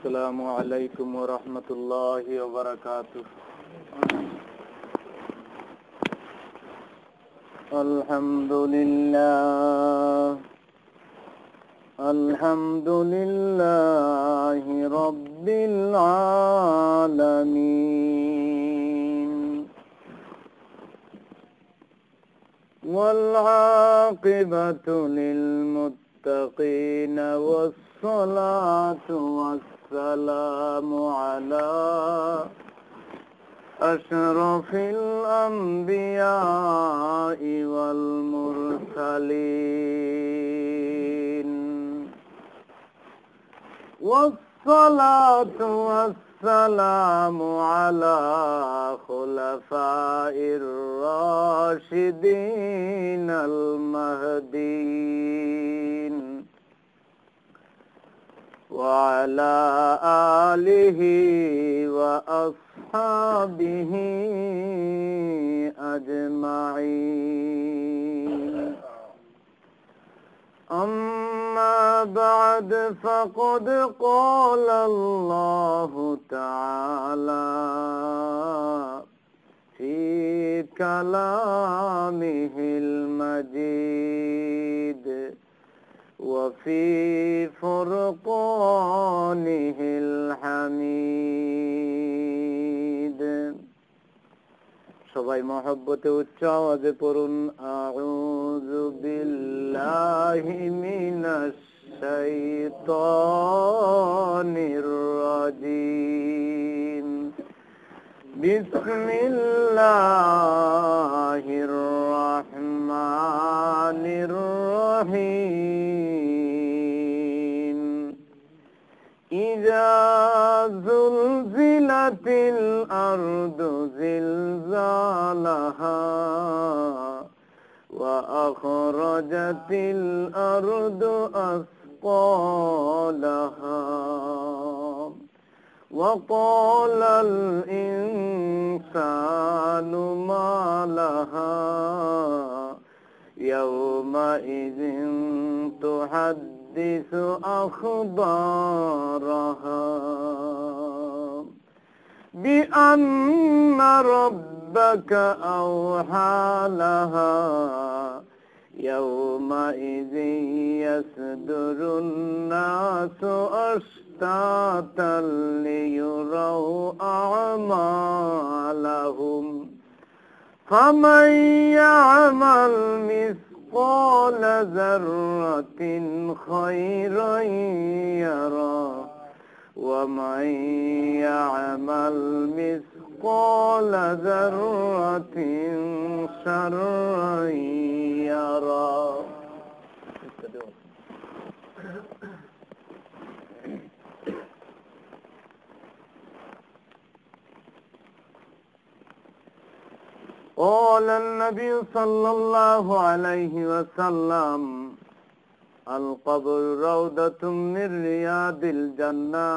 السلام عليكم ورحمة الله وبركاته. الحمد لله رب العالمين، والعاقبة للمتقين، والصلاة والسلام على أشرف الأنبياء والمرسلين، والصلاة والسلام على خلفاء الراشدين المهديين، وعلى آله وأصحابه أجمعين. أما بعد، فقد قال الله تعالى في كلامه المجيد وفي فرقانه الحميد। সবাই মহব্বতে উচ্চ আওয়াজে পড়ুন, আউযু বিল্লাহি মিনাশ শাইতানির রাজীম। বিসমিল্লাহির রাহমানির রহিম। ইযা যুলজিলাতিল আরদু জিলজালাহা ওয়া আখরাজাতিল আরদু আসকালাহা ওয়া ক্বালাল ইনসানু মা লাহা ইয়াওমাইযিন তুহাদ্দিসু আখবারাহা বিআন্না রাব্বাকা আওহা লাহা ইয়াওমাইযিন ইয়াসদুরুন নাসু আশতাতান লিয়ুরাউ আ'মালাহুম فمن يعمل مثقال ذرة خيرا يره ومن يعمل مثقال ذرة شرا يره. قال النبي صلى الله عليه وسلم: القبر روضة من رياض الجنة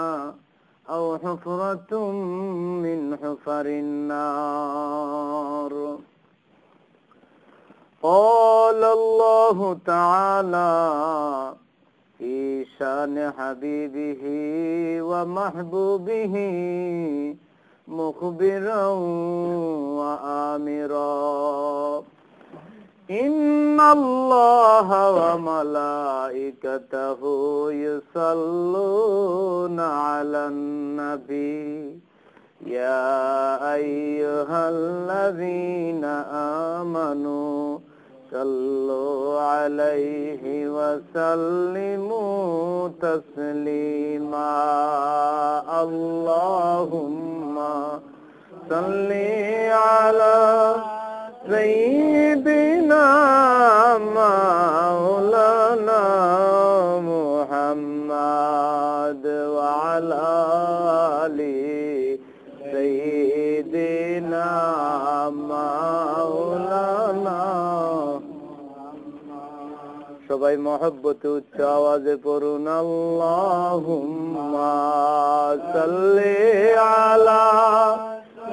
أو حفرة من حفر النار. قال الله تعالى في شان حبيبه ومحبوبه مخبرا وآمرا: إن الله وملائكته يصلون على النبي يا أيها الذين آمنوا صلوا عليه وسلموا تسليما. اللهم صل على سيدنا مولانا محمد وعلى آل سيدنا مولانا. সবাই মহব্বতে উচ্চ আওয়াজে পড়ুন, আল্লাহুম্মা সাল্লি আলা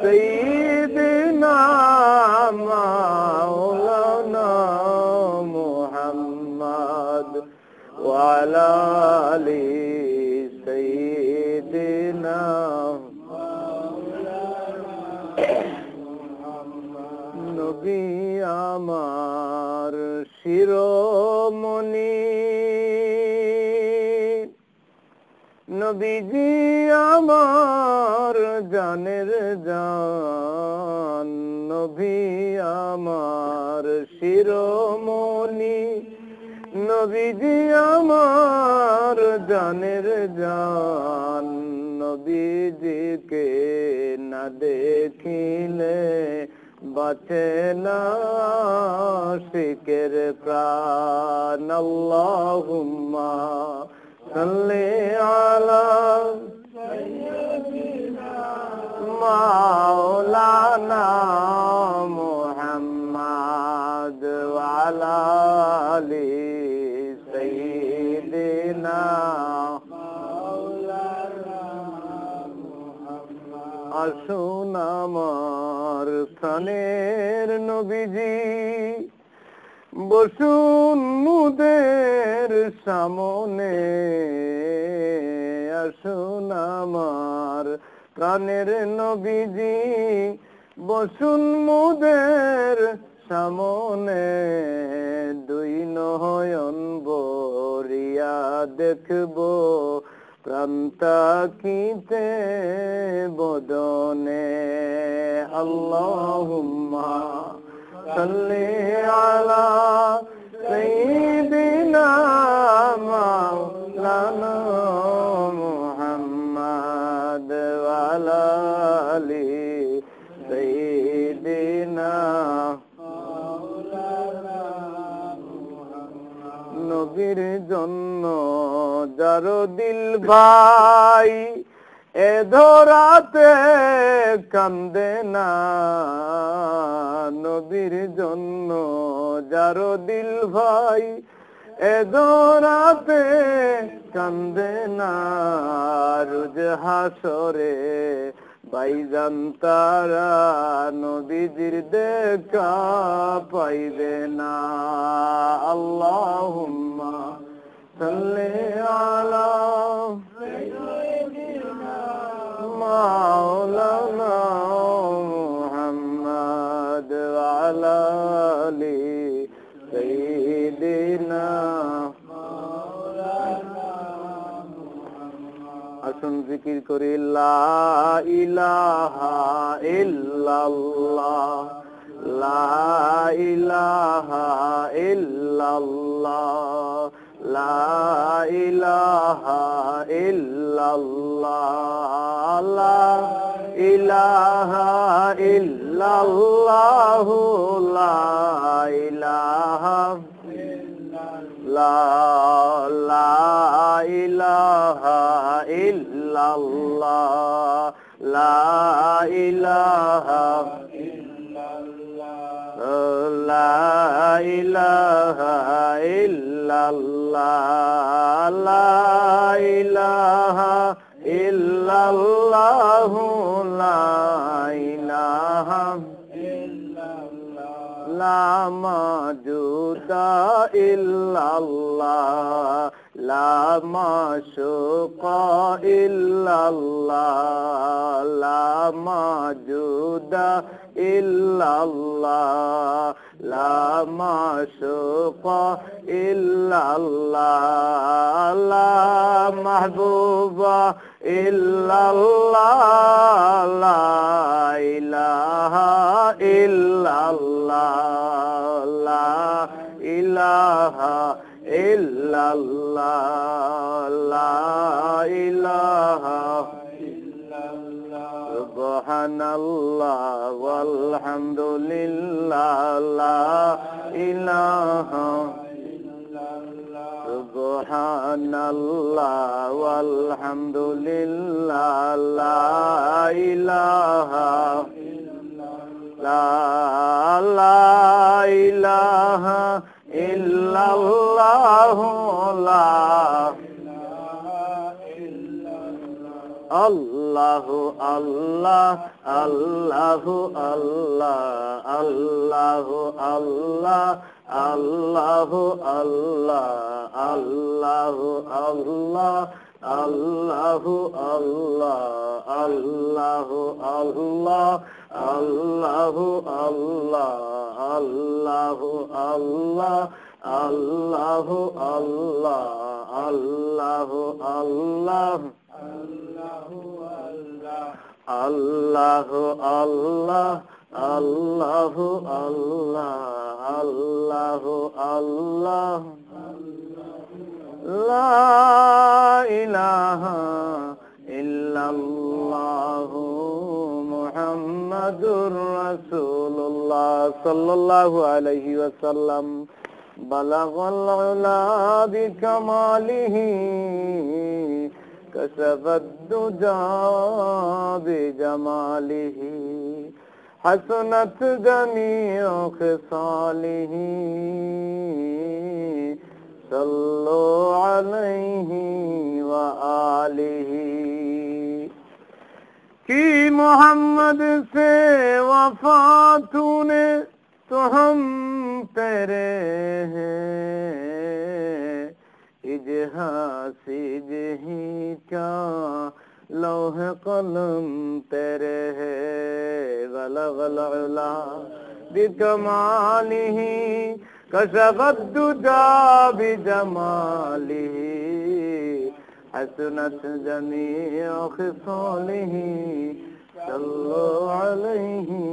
সাইয়্যিদিনা মাওলানা মুহাম্মদ ওয়া আলা আলি সাইয়্যিদিনা নবী আমার শিরোমণি, নবীজি আমার জানের জান, নবী আমার শিরোমণি, নবীজি আমার জানের জান, নবীজিকে না দেখিলে বাঁচে না আশিকের প্রাণ। আল্লাহুম্মা সাল্লি আলা সাইয়্যিদিনা মাওলানা মুহাম্মদ ওয়া আলা আলি সাইয়্যিদিনা মাওলানা মুহাম্মদ। আসুন আমার প্রাণের নবীজি, বসুন মুদের সামনে, আসুন আমার প্রাণের নবীজি, বসুন মুদের সামনে, দুই নয়ন ভরিয়া দেখব প্রান্তাকিতে বদনে। আল্লাহুম্মা সাল্লি আলা সাইয়্যিদিনা মাওলানা মুহাম্মদ ওয়া আলা আলি সাইয়্যিদিনা মাওলানা মুহাম্মদ। নবীর জন্য যার দিল ভাই এ ধরাতে কান্দে না, নবীর জন্য যার দিল ভাই এ ধরাতে কান্দে না, রোজ হাসরে ভাইজান তারা নবীজির দেখা পাইবে না। আল্লাহুম্মা সাল্লি আলা সাইয়্যিদিনা মাওলানা মুহাম্মদ ওয়া আলা আলি সাইয়্যিদিনা মাওলানা মুহাম্মদ। আসুন জিকির করি লা ইলাহা ইল্লাল্লাহ, লা ইলাহা ইল্লাল্লাহ, লা ইলাহা ইল্লাল্লাহ, লা ইলাহা ইল্লাল্লাহ, লা ইলাহা ইল্লাল্লাহ, লা ইলাহা ইল্লাল্লাহ, লা ইলাহা লা ইলাহা ইল্লাল্লাহ, লা ইলাহা ইল্লাল্লাহ, লা ইলাহা ইল্লাল্লাহ, লা মাবুদা ইল্লাল্লাহ, লা মাশুকা ইল্লাল্লাহ, লা মাবুদা ইল্লাল্লাহ, লা মাশুকা ইল্লাল্লাহ, লা মাহবুবা ইল্লাল্লাহ, লা ইলাহা ইল্লাল্লাহ, লা ইলাহা ইল্লাল্লাহ, লা ইলাহা সুবহানাল্লাহ ওয়ালহামদুলিল্লাহ, লা ইলাহা সুবহানাল্লাহ ওয়ালহামদুলিল্লাহ, লা ইলাহা লা ইলাহা ইল্লাল্লাহ, লা আল্লাহু আল্লাহ আল্লাহু আল্লাহ আল্লাহু আল্লাহ আল্লাহু আল্লাহ আল্লাহু আল্লাহ আল্লাহু আল্লাহ আল্লাহু আল্লাহ আল্লাহু আল্লাহ আল্লাহু আল্লাহ আল্লাহু আল্লাহ আল্লাহু আল্লাহ আল্লাহু আল্লাহ আল্লাহু আল্লাহ আল্লাহু আল্লাহ লা ইলাহা ইল্লাল্লাহু মুহাম্মাদুর রাসূলুল্লাহ সাল্লাল্লাহু আলাইহি ওয়াসাল্লাম বালাগাল উলা বিকামালিহি কাসাবাদ দুজা বিজামালিহি হাসানাত জামিউ খিসালিহি सल्लो अलैहि व आलिहि कि मोहम्मद से वफा तूने तो हम तेरे हैं इजहासिज ही क्या लौह कलम तेरे है बलगल उला बिकमालिही कशफत दुजा बिजमालिही हसनत जमीउ खिसालिही सल्लु अलैहि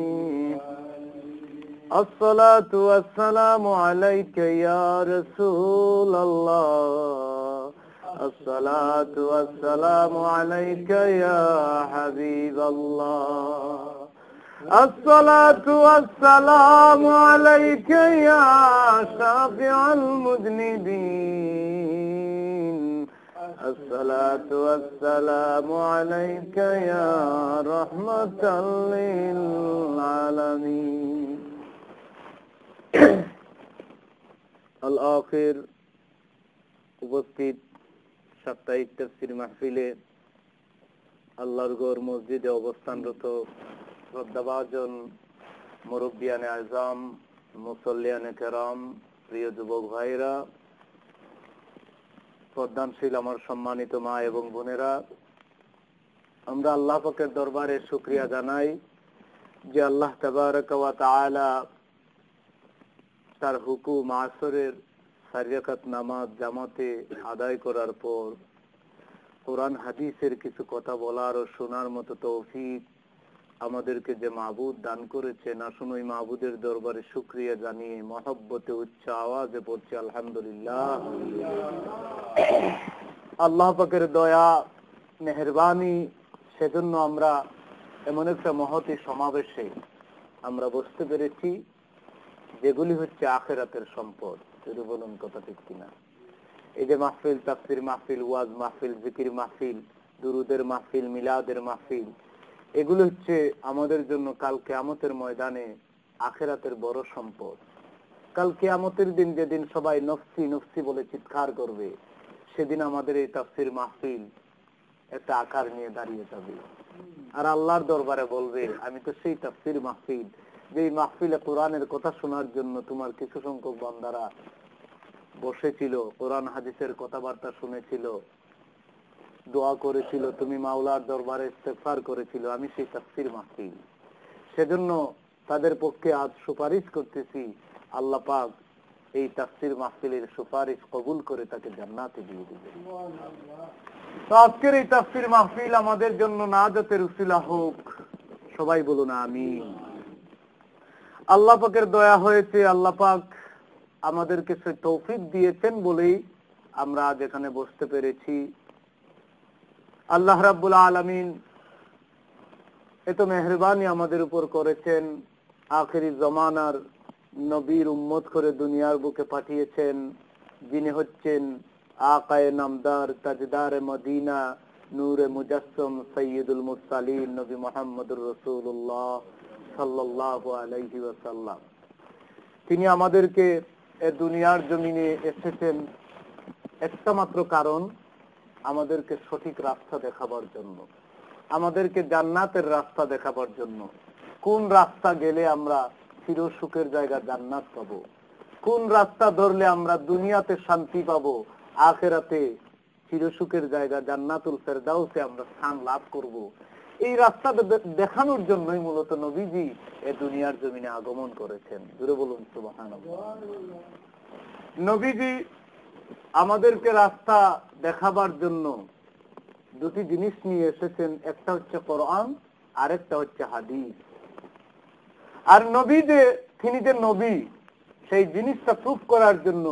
अस्सलातु वस्सलामु अलैका या रसूल अल्लाह अस्सलातु वस्सलामु अलैका या हबीब अल्लाह الصلاة والسلام عليك يا شافع المذنبين الصلاة والسلام عليك يا رحمة للعالمين الآخر উপস্থিত সাপ্তাহিক তাফসীর মাহফিলে আল্লাহর ঘর মসজিদে অবস্থানরত শ্রদ্ধাভাজন মুরব্বিয়ানে আজম মুসল্লিয়ানে কেরাম প্রিয় যুবক ভাইরা শ্রদ্ধাশীল আমার সম্মানিত মা এবং বোনেরা আমরা আল্লাহ পাকের দরবারে শুকরিয়া জানাই যে আল্লাহ তাবারক ওয়া তাআলা তার হুকুম আসরের 4 রাকাত নামাজ জামাতে আদায় করার পর কোরআন হাদিসের কিছু কথা বলার ও শোনার মতো তৌফিক আমাদেরকে যে মাবুদ দান করেছেন আসুন ওই মাবুদের দরবারে শুকরিয়া জানিয়ে মহব্বতে উচ্চ আওয়াজে পড়ছি আলহামদুলিল্লাহ। আল্লাহ পাকের দয়া মেহেরবানি সেজন্য আমরা এমন একটা মহতী সমাবেশে আমরা বসতে পেরেছি যেগুলি হচ্ছে আখিরাতের সম্পদ। যদি বলুন কথা ঠিক কিনা? এই যে মাহফিল, তাফসীর মাহফিল, ওয়াজ মাহফিল, জিকির মাহফিল, দুরুদের মাহফিল, মিলাদের মাহফিল, এগুলো হচ্ছে আমাদের জন্য কাল কিয়ামতের ময়দানে আখিরাতের বড় সম্পদ। কাল কিয়ামতের দিন যেদিন সবাই নফসি নফসি বলে চিৎকার করবে, সেদিন আমাদের এই তাফসীর মাহফিল একটা আকার নিয়ে দাঁড়িয়ে যাবে আর আল্লাহর দরবারে বলবে, আমি তো সেই তাফসীর মাহফিল যেই মাহফিলে কোরআনের কথা শোনার জন্য তোমার কিছু সংখ্যক বান্দারা বসেছিল, কোরআন হাদিসের কথাবার্তা শুনেছিল, দোয়া করেছিল, তুমি মাওলার দরবারে ইস্তেগফার করেছিল, আমি সেই তাফসীর মাহফিল। সেজন্য তাদের পক্ষে আজ সুপারিশ করতেছি, আল্লাহ পাক এই তাফসীর মাহফিলের সুপারিশ কবুল করে তাকে জান্নাতে দিয়ে দিবেন। তো আজকের এই তাফসীর মাহফিল আমাদের জন্য নাজাতের উসিলা হোক, সবাই বলুন আমিন। আল্লাহ পাকের দয়া হয়েছে, আল্লাহ পাক আমাদেরকে সে তৌফিক দিয়েছেন বলেই আমরা আজ এখানে বসতে পেরেছি। আল্লাহ রাব্বুল আলামিন এত মেহেরবানি আমাদের উপর করেছেন, আখেরি জমানার নবীর উম্মত করে দুনিয়ার বুকে পাঠিয়েছেন, যিনি হচ্ছেন আকায়ে নামদার, তাজদারে মদিনা, নূরে মুজাসসম, সাইয়্যিদুল মুরসালিন, নবী মুহাম্মদুর রাসূলুল্লাহ সাল্লাল্লাহু আলাইহি ওয়াসাল্লাম। তিনি আমাদেরকে এই দুনিয়ার জমিনে এসেছেন একটা মাত্র কারণ, আমাদেরকে সঠিক রাস্তা দেখাবার জন্য, আমাদেরকে জান্নাতের রাস্তা দেখাবার জন্য। কোন রাস্তা গেলে আমরা চির সুখের জায়গা জান্নাত পাবো, কোন রাস্তা ধরলে আমরা দুনিয়াতে শান্তি পাবো, আখিরাতে চিরসুখের জায়গা জান্নাতুল ফেরদাউসে আমরা স্থান লাভ করব, এই রাস্তাটা দেখানোর জন্যই মূলত নবীজি এই দুনিয়ার জমিনে আগমন করেছেন। জোরে বলুন সুবহানাল্লাহ। নবীজি আমাদেরকে রাস্তা দেখাবার জন্য দুটি জিনিস নিয়ে এসেছেন, একটা হচ্ছে কোরআন, আরেকটা হচ্ছে হাদিস। আর নবী যে তিনি যে নবী, সেই জিনিসটা প্রুফ করার জন্য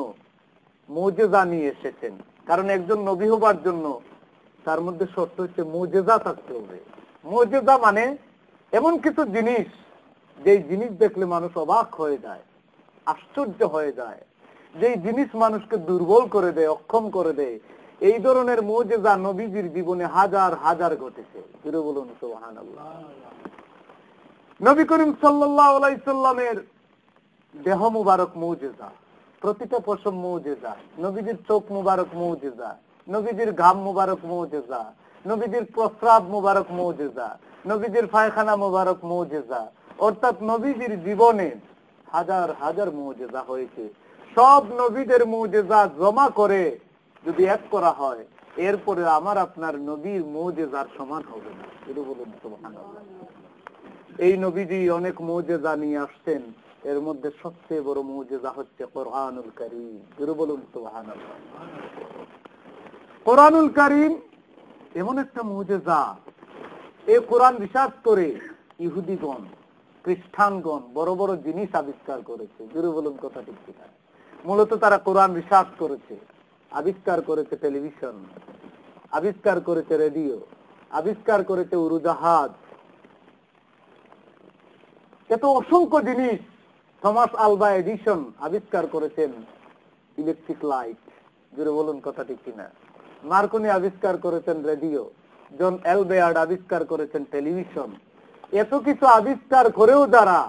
মুজিজা নিয়ে এসেছেন। কারণ একজন নবী হবার জন্য তার মধ্যে শর্ত হচ্ছে মুজিজা থাকতে হবে। মুজিজা মানে এমন কিছু জিনিস, যেই জিনিস দেখলে মানুষ অবাক হয়ে যায়, আশ্চর্য হয়ে যায়, যেই জিনিস মানুষকে দুর্বল করে দেয়, অক্ষম করে দেয়। এই ধরনের মুজিজা নবীজির জীবনে হাজার হাজার ঘটেছে। জোরে বলুন সুবহানাল্লাহ। নবী করিম সাল্লাল্লাহু আলাইহি সাল্লামের দেহ মুবারক মুজিজা, প্রতিটা পশম মুজিজা। নবীজির চোখ মুবারক মুজিজা, নবীজির ঘাম মুবারক মুজিজা, নবীজির প্রস্রাব মুবারক মুজিজা, নবীজির পায়খানা মুবারক মুজিজা। অর্থাৎ নবীজির জীবনে হাজার হাজার মুজিজা হয়েছে। সব নবীদের মুজিজা জমা করে যদি এক করা হয়, এরপরে আমার আপনার নবীর মুজিজার সমান হবে না। এটা বলুন সুবহানাল্লাহ। এই নবীজি অনেক মুজিজা নিয়ে আসছেন, এর মধ্যে সবচেয়ে বড় মুজিজা হচ্ছে কোরআনুল কারীম। জোরে বলুন সুবহানাল্লাহ। কোরআনুল কারীম এমন একটা মুজিজা, এই কোরআন বিশ্বাস করে ইহুদিগণ, খ্রিস্টানগণ বড় বড় জিনিস আবিষ্কার করেছে। জোরে বলুন কথা ঠিক কিনা? মূলত তারা কোরআন বিশ্বাস করেছে, আবিষ্কার করেছে টেলিভিশন, আবিষ্কার করেছে রেডিও, আবিষ্কার করেছে উড়োজাহাজ, এত অসংখ্য জিনিস। থমাস আলভা এডিসন আবিষ্কার করেছেন ইলেকট্রিক লাইট। জোরে বলুন কথা ঠিক কিনা? মার্কনি আবিষ্কার করেছেন রেডিও, জন এলবেয়ার্ড আবিষ্কার করেছেন টেলিভিশন। এত কিছু আবিষ্কার করেও যারা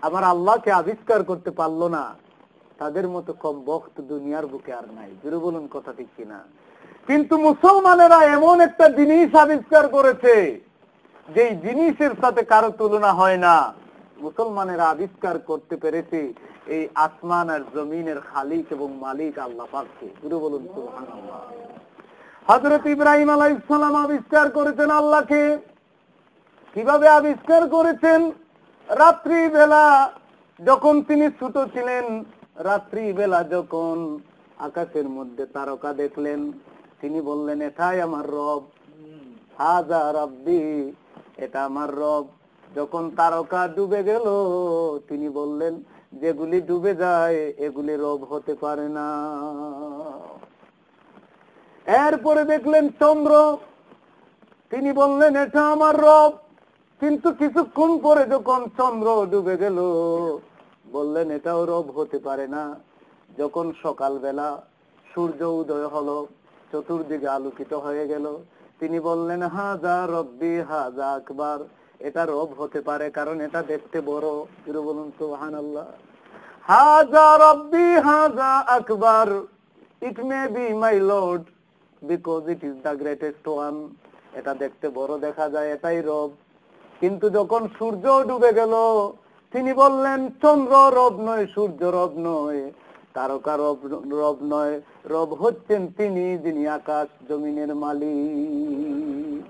আমার আল্লাহকে আবিষ্কার করতে পারলো না, তাদের মতো কম বক্ত দুনিয়ার বুকে আর নাই। জোরে বলুন কথা ঠিক কিনা? কিন্তু মুসলমানেরা এমন একটা জিনিস আবিষ্কার করেছে, যেই জিনিসের সাথে কারো তুলনা হয় না। মুসলমানেরা আবিষ্কার করতে পেরেছে এই আসমান আর জমিনের খালিক এবং মালিক আল্লাহ পাককে। জোরে বলুন সুবহানাল্লাহ। হযরত ইব্রাহিম আলাইহিস সালাম আবিষ্কার করেছেন আল্লাহকে। কিভাবে আবিষ্কার করেছেন? রাত্রি বেলা যখন তিনি ছোট ছিলেন, রাত্রি বেলা যখন আকাশের মধ্যে তারকা দেখলেন, তিনি বললেন এটাই আমার রব, হাযা রাব্বি, এটা আমার রব। যখন তারকা ডুবে গেল, তিনি বললেন যেগুলি ডুবে যায় এগুলি রব হতে পারে না। এরপরে দেখলেন চন্দ্র, তিনি বললেন এটা আমার রব। কিন্তু কিছুক্ষণ পরে যখন চন্দ্র ডুবে গেল, বললেন এটাও রব হতে পারে না। যখন সকালবেলা সূর্য উদয় হলো, চতুর্দিকে আলোকিত হয়ে গেল, তিনি বললেন হাযা রব্বি হাযা আকবার, এটা রব হতে পারে কারণ এটা দেখতে বড়। জোরে বলুন সুবহানাল্লাহ। হাযা রব্বি হাযা আকবার, it may be my lord because it is the greatest one. এটা দেখতে বড় দেখা যায়, এটাই রব। কিন্তু যখন সূর্য ডুবে গেল, তিনি বললেন চন্দ্র রব নয়, সূর্য রব নয়, তারকা রব নয়, রব হচ্ছেন তিনি যিনি আকাশ জমিনের মালিক।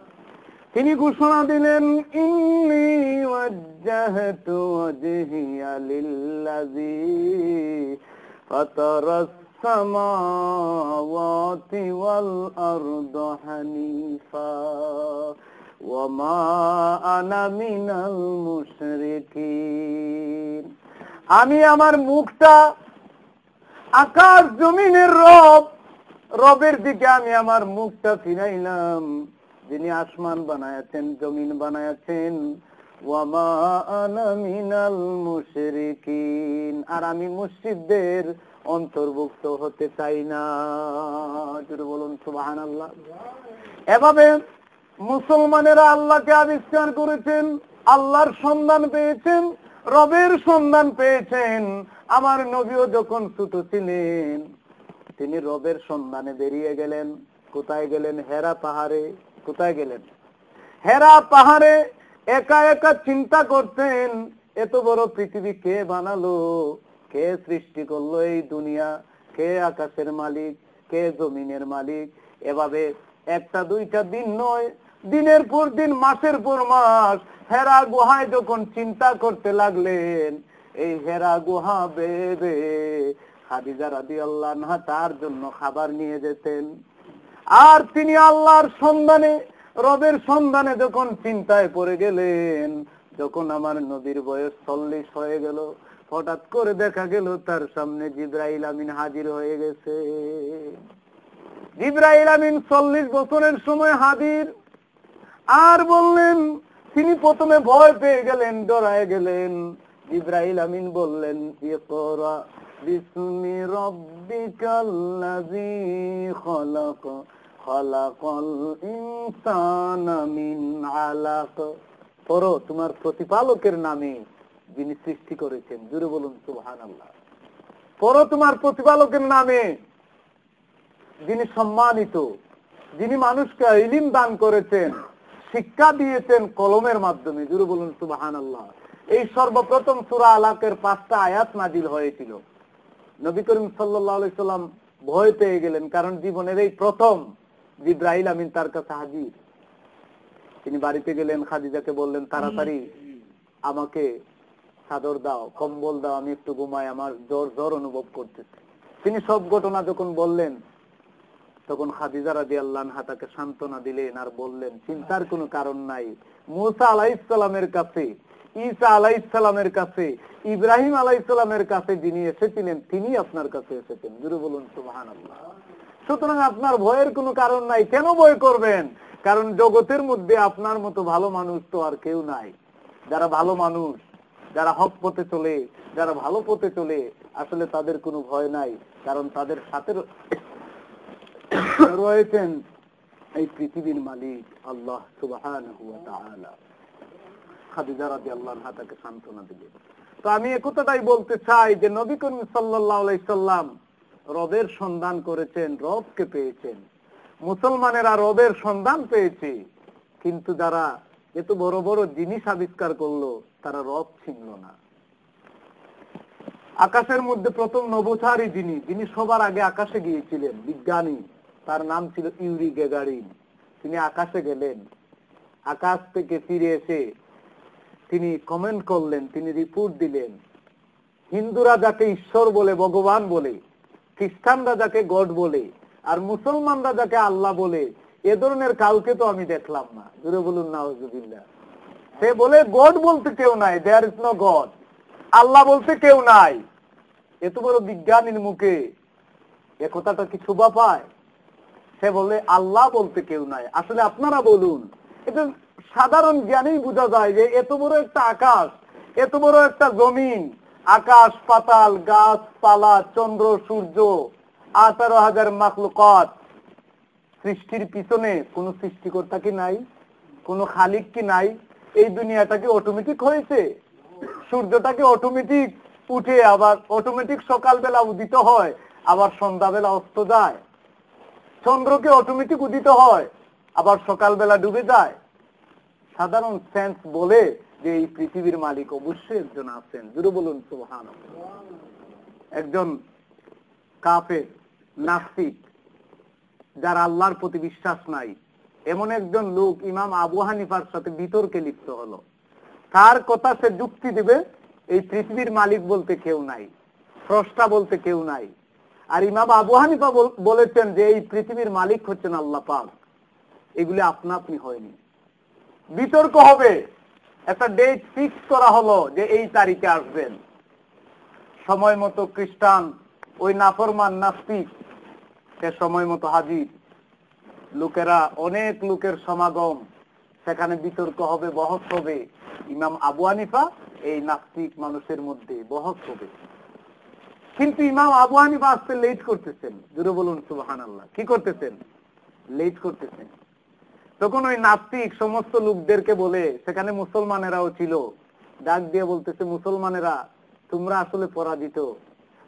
তিনি ঘোষণা দিলেন ইন্নী ওয়াজ্জাহতু ওয়াজহিয়া লিল্লাযী ফাতারাস সামাওয়াতি ওয়াল আরদা হানিফা ওয়া মা আনা মিনাল মুশরিকিন। আমি আমার মুখটা আকাশ জমিনের রবের দিকে আমি আমার মুখটা ফিরাইলাম, যিনি আসমান বানায়াছেন, জমিন বানায়াছেন। ওয়া মা আনা মিনাল মুশরিকিন, আর আমি মুশরিকদের অন্তর্ভুক্ত হতে চাই না। জোরে বলুন সুবহানাল্লাহ। এভাবে মুসলমানেরা আল্লাহকে আবিষ্কার করেছেন, আল্লাহর সন্ধান পেয়েছেন, রবের সন্ধান পেয়েছেন। আমার নবীও যখন ছোট ছিলেন, তিনি রবের সন্ধানে বেরিয়ে গেলেন। কোথায় গেলেন? হেরা পাহাড়ে। কোথায় গেলেন? হেরা পাহাড়ে একা একা চিন্তা করতেন, এত বড় পৃথিবী কে বানালো, কে সৃষ্টি করলো এই দুনিয়া, কে আকাশের মালিক, কে জমিনের মালিক, এভাবে একটা দুইটা দিন নয়, দিনের পর দিন, মাসের পর মাস হেরা গুহায় যখন চিন্তা করতে লাগলেন, এই হেরা গুহা বেবে খাদিজা রাদিয়াল্লাহু আনহা তার জন্য খাবার নিয়ে যেতেন। আর তিনি আল্লাহর সন্ধানে, রবের সন্ধানে যখন চিন্তায় পড়ে গেলেন, যখন আমার নবীর বয়স 40 হয়ে গেল, হঠাৎ করে দেখা গেল তার সামনে জিবরাইল আমিন হাজির হয়ে গেছে। জিবরাইল আমিন 40 বছরের সময় হাজির। আর বললেন, তিনি প্রথমে ভয় পেয়ে গেলেন, ডরায় গেলেন। জিবরাইল আমিন বললেন, ইকরা বিসমি রাব্বিকাল্লাযী খলাক, খলাকাল ইনসানা মিন আলাক। পড়ো তোমার প্রতিপালকের নামে, যিনি সৃষ্টি করেছেন। জোরে বলুন সুবহানাল্লাহ। পড়ো তোমার প্রতিপালকের নামে, যিনি সম্মানিত, যিনি মানুষকে ইলম দান করেছেন, শিক্ষা দিয়েছেন কলমের মাধ্যমে। জোরে বলুন সুবহানাল্লাহ। এই সর্বপ্রথম সূরা আলাকের 5টা আয়াত নাজিল হয়েছিল। নবী করিম সাল্লাল্লাহু আলাইহি সাল্লাম ভয় পেয়ে গেলেন, কারণ জীবনের এই প্রথম জিবরাইল আমিন তার কাছে হাজির। তিনি বাড়িতে গেলেন, খাদিজাকে বললেন, তাড়াতাড়ি আমাকে চাদর দাও, কম্বল দাও, আমি একটু ঘুমাই, আমার জ্বর জ্বর অনুভব করতেছে। তিনি সব ঘটনা যখন বললেন, তখন খাদিজা রাদিয়াল্লাহু আনহা তাকে সান্ত্বনা দিলেন আর বললেন, চিন্তার কোনো কারণ নাই। মুসা আলাইহিস সালামের কাছে, ঈসা আলাইহিস সালামের কাছে, ইব্রাহিম আলাইহিস সালামের কাছে যিনি এসেছিলেন, তিনি আপনার কাছে এসেছেন। জোরে বলুন সুবহানাল্লাহ। সুতরাং আপনার ভয়ের কোনো কারণ নাই। কেন ভয় করবেন? কারণ জগতের মধ্যে আপনার মতো ভালো মানুষ তো আর কেউ নাই। যারা ভালো মানুষ, যারা হক পথে চলে, যারা ভালো পথে চলে, আসলে তাদের কোনো ভয় নাই। কারণ তাদের সাথে রয়েছেন এই পৃথিবীর মালিক আল্লাহ সুবহানাহু ওয়া তাআলা। খাদিজা রাদিয়াল্লাহু আনহা তাকে সান্ত্বনা দিলেন। তো আমি একথাই বলতে চাই যে নবী করিম সাল্লাল্লাহু আলাইহি সাল্লাম রবের সন্ধান করেছেন, রবকে পেয়েছেন। মুসলমানেরা রবের সন্ধান পেয়েছে, কিন্তু যারা এত বড় বড় জিনিস আবিষ্কার করলো, তারা রব চিনল না। আকাশের মধ্যে প্রথম নভোচারী যিনি সবার আগে আকাশে গিয়েছিলেন, বিজ্ঞানী, তার নাম ছিল ইউরি গ্যাগারিন। তিনি আকাশে গেলেন, আকাশ থেকে ফিরে এসে তিনি কমেন্ট করলেন, তিনি রিপোর্ট দিলেন। হিন্দুরা যাকে ঈশ্বর বলে, ভগবান বলে, খ্রিস্টানরা যাকে গড বলে, আর মুসলমানরা যাকে আল্লাহ বলে, এ ধরনের কাউকে তো আমি দেখলাম না। জোরে বলুন নাউজুবিল্লাহ। সে বলে গড বলতে কেউ নাই, দেয়ার ইজ নো গড, আল্লাহ বলতে কেউ নাই। এত বড় বিজ্ঞানীর মুখে এ কথাটা কি শোভা পায়? সে বলে আল্লাহ বলতে কেউ নাই। আসলে আপনারা বলুন, এটা সাধারণ জ্ঞানেই বোঝা যায় যে এত বড় একটা আকাশ, এত বড় একটা জমিন, আকাশ পাতাল, গাছপালা, চন্দ্র সূর্য, 18,000 মাখলুকাত, সৃষ্টির পিছনে কোন সৃষ্টিকর্তা কি নাই? কোন খালিক কি নাই? এই দুনিয়াটা কি অটোমেটিক হয়েছে? সূর্যটাকে অটোমেটিক উঠে আবার অটোমেটিক সকালবেলা উদিত হয়, আবার সন্ধ্যাবেলা অস্ত যায়? চন্দ্রকে অটোমেটিক উদিত হয়, আবার সকালবেলা ডুবে যায়? সাধারণ সেন্স বলে যে এই পৃথিবীর মালিক অবশ্যই একজন আছেন। জোরে বলুন সুবহানাল্লাহ। একজন কাফের, নাস্তিক, যার আল্লাহর প্রতি বিশ্বাস নাই, এমন একজন লোক ইমাম আবু হানিফার সাথে বিতর্কে লিপ্ত হলো। তার কথা সে যুক্তি দিবে, এই পৃথিবীর মালিক বলতে কেউ নাই, স্রষ্টা বলতে কেউ নাই। আর ইমাম আবু হানিফা বলেছেন যে এই পৃথিবীর মালিক হচ্ছেন আল্লাহ পাক। এগুলি আপনা আপনি হয়নি, বিতর্ক হবে। একটা ডেট ফিক্স করা হলো যে এই তারিখে আসবেন। সময় মতো খ্রিস্টান, ওই নাফরমান নাস্তিক, সে সময় মতো হাজির। লোকেরা, অনেক লোকের সমাগম, সেখানে বিতর্ক হবে, বহস হবে। ইমাম আবু হানিফা এই নাস্তিক মানুষের মধ্যে বহস হবে। কিন্তু ইমাম আবু হানিফা আসতে লেট করতেছেন। জোরে বলুন সুবহানাল্লাহ। কি করতেছেন? লেট করতেছেন। তখন ওই নাস্তিক সমস্ত লোকদেরকে বলে, সেখানে মুসলমানেরাও ছিল, ডাক দিয়ে বলতেছে, মুসলমানেরা তোমরা আসলে পরাজিত।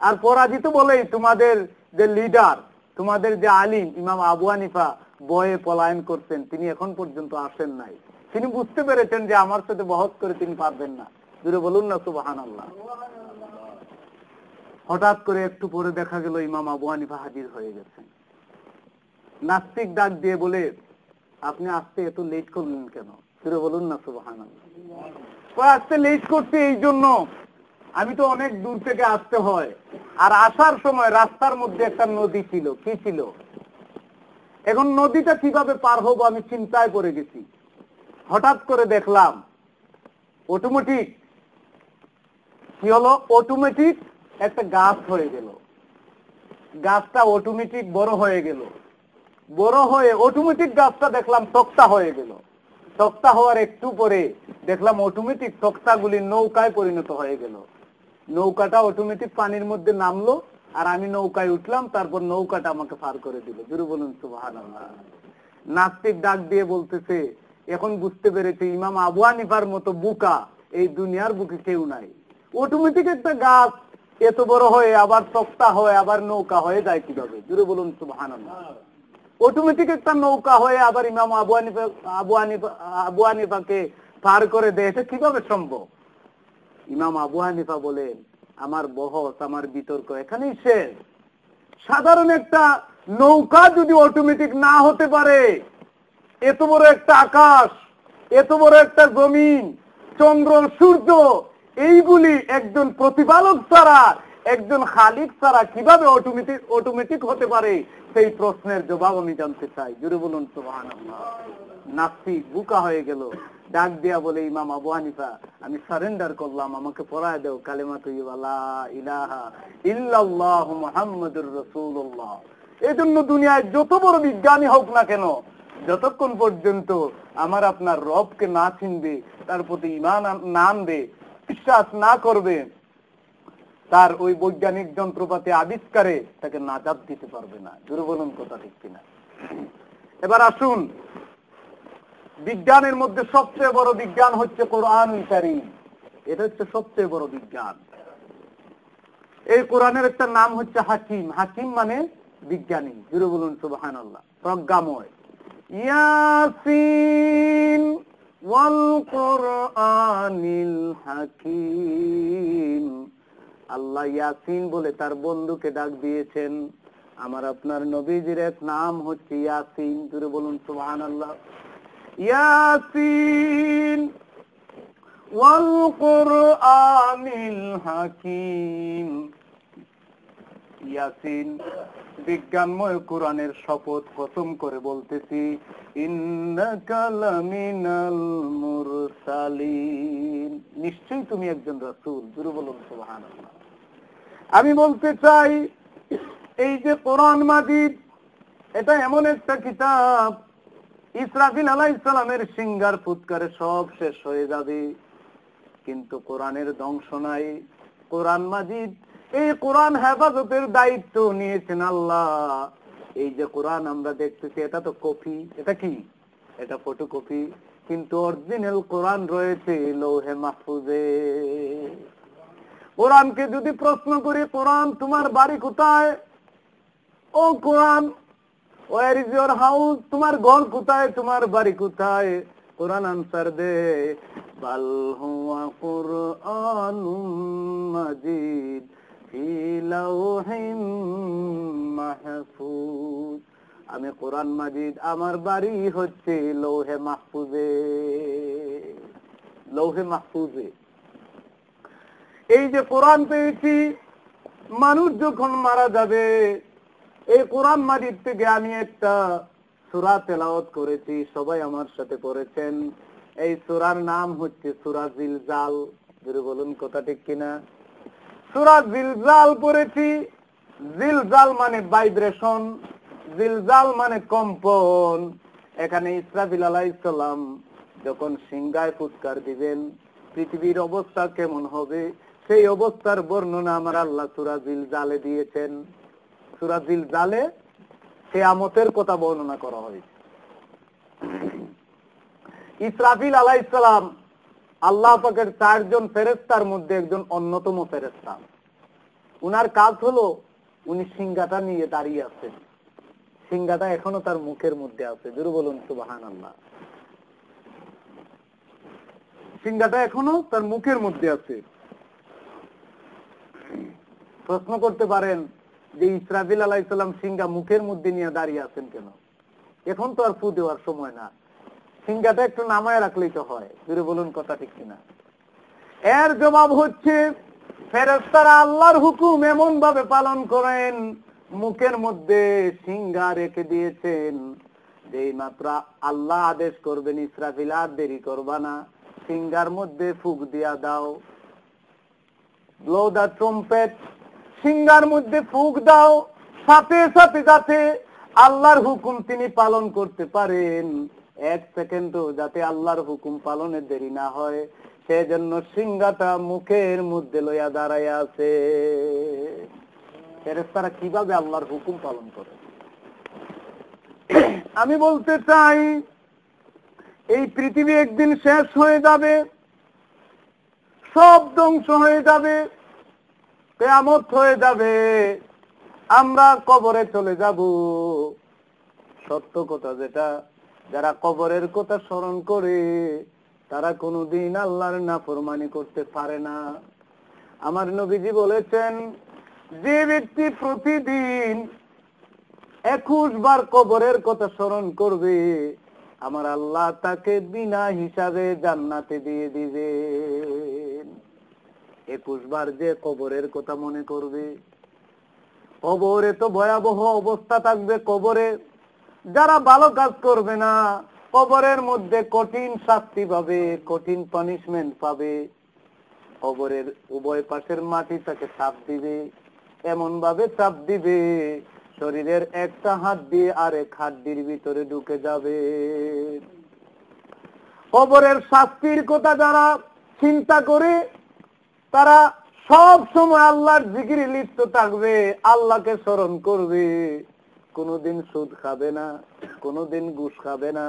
আর পরাজিত বলেই তোমাদের যে লিডার, তোমাদের যে আলিম ইমাম আবু হানিফা ভয়ে পলায়ন করছেন, তিনি এখন পর্যন্ত আসেন নাই। তিনি বুঝতে পেরেছেন যে আমার সাথে বহস করে তিনি পারবেন না। জোরে বলুন না সুবহানাল্লাহ। হঠাৎ করে একটু পরে দেখা গেল ইমাম আবু হানিফা হাজির হয়ে গেছেন। নাস্তিক ডাক দিয়ে বলে, আপনি আসতে এত লেট করলেন কেন? ফিরে বলুন না সুবহানাল্লাহ। আসতে লেট করতে এই জন্য, আমি তো অনেক দূর থেকে আসতে হয়, আর আসার সময় রাস্তার মধ্যে একটা নদী ছিল। কি ছিল? এখন নদীটা কিভাবে পার হবো আমি চিন্তায় পড়ে গেছি। হঠাৎ করে দেখলাম অটোমেটিক কি হলো, অটোমেটিক একটা গাছ হয়ে গেল। গাছটা অটোমেটিক বড় হয়ে গেল, বড় হয়ে অটোমেটিক গাছটা দেখলাম তক্তা হয়ে গেল। তক্তা হওয়ার একটু পরে দেখলাম অটোমেটিক তক্তাগুলি নৌকায় পরিণত হয়ে গেল। নৌকাটা অটোমেটিক পানির মধ্যে নামলো, আর আমি নৌকায় উঠলাম, তারপর নৌকাটা আমাকে পার করে দিল। জোরে বলুন সুবহানাল্লাহ। নাস্তিক ডাক দিয়ে বলতেছে, এখন বুঝতে পেরেছে ইমাম আবু হানিফার মতো বোকা এই দুনিয়ার বুকে কেউ নাই। অটোমেটিক একটা গাছ এত বড় হয়ে আবার তক্তা হয়, আবার নৌকা হয়ে যায় কিভাবে? জোরে বলুন সুবহানাল্লাহ। অটোমেটিক একটা নৌকা হয়ে আবার ইমাম আবু হানিফাকে পার করে দেয়, এটা কিভাবে সম্ভব? ইমাম আবু হানিফা বলেন, আমার বহস, আমার বিতর্ক এখানেই শেষ। সাধারণ একটা নৌকা যদি অটোমেটিক না হতে পারে, এত বড় একটা আকাশ, এত বড় একটা জমিন, চন্দ্র সূর্য, এইগুলি একজন প্রতিপালক ছাড়া, একজন খালিক ছাড়া কিভাবে অটোমেটিক হতে পারে? সেই প্রশ্নের জবাব আমি জানতে চাই। জোরে বলুন সুবহানাল্লাহ। নাস্তিক বোকা হয়ে গেল, ডাক দিয়া বলে, ইমাম আবু হানিফা আমি সারেন্ডার করলাম, আমাকে পড়ায় দাও কালেমা তৈয়বা লা ইলাহা ইল্লাল্লাহু মুহাম্মাদুর রাসূলুল্লাহ। এজন্য দুনিয়ায় যত বড় বিজ্ঞানী হোক না কেন, যতক্ষণ পর্যন্ত আমার আপনার রবকে না চিনবে, তার প্রতি ঈমান না আনবে, বিশ্বাস না করবে, তার ওই বৈজ্ঞানিক যন্ত্রপাতি আবিষ্কারে তাকে নাজাত দিতে পারবে না। জোরে বলুন কথা ঠিক কিনা? এবার আসুন, বিজ্ঞানের মধ্যে সবচেয়ে বড় বিজ্ঞান হচ্ছে কোরআনুল কারীম। এটা হচ্ছে সবচেয়ে বড় বিজ্ঞান। এই কোরআনের একটা নাম হচ্ছে হাকিম। হাকিম মানে বিজ্ঞানী। জোরে বলুন সুবহানাল্লাহ। প্রজ্ঞাময়। ইয়াসিন ওয়াল কোরআনিল হাকিম। আল্লাহ ইয়াসিন বলে তার বন্ধুকে ডাক দিয়েছেন। আমার আপনার নবীজির এক নাম হচ্ছে ইয়াসিন। জোরে বলুন সুবহানাল্লাহ। ইয়াসিন ওয়াল কোরআনিল হাকিম। ইয়াসিন বিজ্ঞানময় কোরআনের শপথ কসম করে বলতেছি, ইন্নাকা লামিনাল মুরসালিন, নিশ্চয়ই তুমি একজন রাসূল। জোরে বলুন সুবহানাল্লাহ। আমি বলতে চাই, এই যে কোরআন মাজিদ, এটা এমন একটা কিতাব, ইসরাফিল আলাইহিস সালামের সিংহার ফুৎকারে সব শেষ হয়ে যাবে, কিন্তু কোরআনের ধ্বংস নাই। কোরআন মাজিদ, এই কোরআন হেফাজতের দায়িত্ব নিয়েছেন আল্লাহ। এই যে কোরআন আমরা দেখতেছি, এটা তো কপি, এটা কি? এটা ফটোকপি, কিন্তু অরিজিনাল কোরআন রয়েছে লৌহে মাহফুজে। কোরআনকে যদি প্রশ্ন করি, কোরআন তোমার বাড়ি কোথায়? ও কোরআন, ওয়ার ইজ ইওর হাউস? তোমার ঘর কোথায়, তোমার বাড়ি কোথায়? কোরআন আনসার দে, বাল হুয়া কুরআনুম মাজিদ ফি লাওহিম মাহফুজ। আমি কোরআন মাজিদ, আমার বাড়ি হচ্ছে লৌহে মাহফুজে। লৌহে মাহফুজে। এই যে কোরআন পেয়েছি, মানুষ যখন মারা যাবে, এই কোরআন মাজিদ থেকে আমি একটা সূরা তেলাওয়াত করেছি, সবাই আমার সাথে পড়েছেন। এই সূরার নাম হচ্ছে সূরা জিলজাল। জোরে বলুন কথা ঠিক কিনা? সূরা জিলজাল পড়েছি। জিলজাল মানে ভাইব্রেশন, জিলজাল মানে কম্পন। এখানে ইসরাফিল আলাইহিস সালাম যখন সিংহায় ফুৎকার দিবেন, পৃথিবীর অবস্থা কেমন হবে, সেই অবস্থার বর্ণনা আমার আল্লাহ সূরা জিলজালে দিয়েছেন। সূরা জিলজালে কিয়ামতের কথা বর্ণনা করা হয়েছে। ইসরাফিল আলাইহিস সালাম আল্লাহ পাকের 4 জন ফেরেশতার মধ্যে একজন অন্যতম ফেরেশতা। উনার কাজ হলো, উনি সিংহাটা নিয়ে দাঁড়িয়ে আছেন। সিংহাটা এখনো তার মুখের মধ্যে আছে। জোরে বলুন সুবহানাল্লাহ। সিংহাটা এখনো তার মুখের মধ্যে আছে। প্রশ্ন করতে পারেন যে ইসরাফিল আলাইহিস সালাম সিংহা মুখের মধ্যে নিয়ে দাঁড়িয়ে আছেন কেন? এখন তো আর ফু দেওয়ার সময় না, সিঙ্গাটা একটু নামায় রাখলেই তো হয়। ফিরে বলুন কথা ঠিক কিনা? এর জবাব হচ্ছে ফেরেশতারা আল্লাহর হুকুম এমন ভাবে পালন করেন, মুখের মধ্যে সিঙ্গা রেখে দিয়েছেন, যেই মাত্র আল্লাহ আদেশ করবেন ইসরাফিল আর দেরি করবা না, সিঙ্গার মধ্যে ফুক দিয়া দাও, ব্লো দা ট্রাম্পেট, সিঙ্গার মধ্যে ফুক দাও, সাথে সাথে যাতে আল্লাহর হুকুম তিনি পালন করতে পারেন, এক সেকেন্ডও যাতে আল্লাহর হুকুম পালনে দেরি না হয়, সেজন্য সিঙ্গাটা মুখের মধ্যে লইয়া দাঁড়াইয়া আছে। ফেরেশতারা কিভাবে আল্লাহর হুকুম পালন করে? আমি বলতে চাই, এই পৃথিবী একদিন শেষ হয়ে যাবে, সব ধ্বংস হয়ে যাবে, কিয়ামত হয়ে যাবে, আমরা কবরে চলে যাব। সত্য কথা যেটা, যারা কবরের কথা স্মরণ করে তারা কোনোদিন আল্লাহর নাফরমানি করতে পারে না। আমার নবীজি বলেছেন, যে ব্যক্তি প্রতিদিন 21 বার কবরের কথা স্মরণ করবে, আমার আল্লাহ তাকে বিনা হিসাবে জান্নাতে দিয়ে দিবেন। 21 বার যে কবরের কথা মনে করবে, কবরে তো ভয়াবহ অবস্থা থাকবে। কবরে যারা ভালো কাজ করবে না, কবরের মধ্যে কঠিন শাস্তি পাবে, কঠিন পানিশমেন্ট পাবে। কবরের উভয় পাশের মাটি তাকে চাপ দিবে, এমন ভাবে চাপ দিবে শরীরের একটা হাত দিয়ে আরেক হাড্ডির ভিতরে ঢুকে যাবে। কবরের শাস্তির কথা যারা চিন্তা করে, তারা সব সময় আল্লাহর জিকিরে লিপ্ত থাকবে, আল্লাহকে স্মরণ করবে। কোনোদিন সুদ খাবে না, কোনোদিন ঘুষ খাবে না,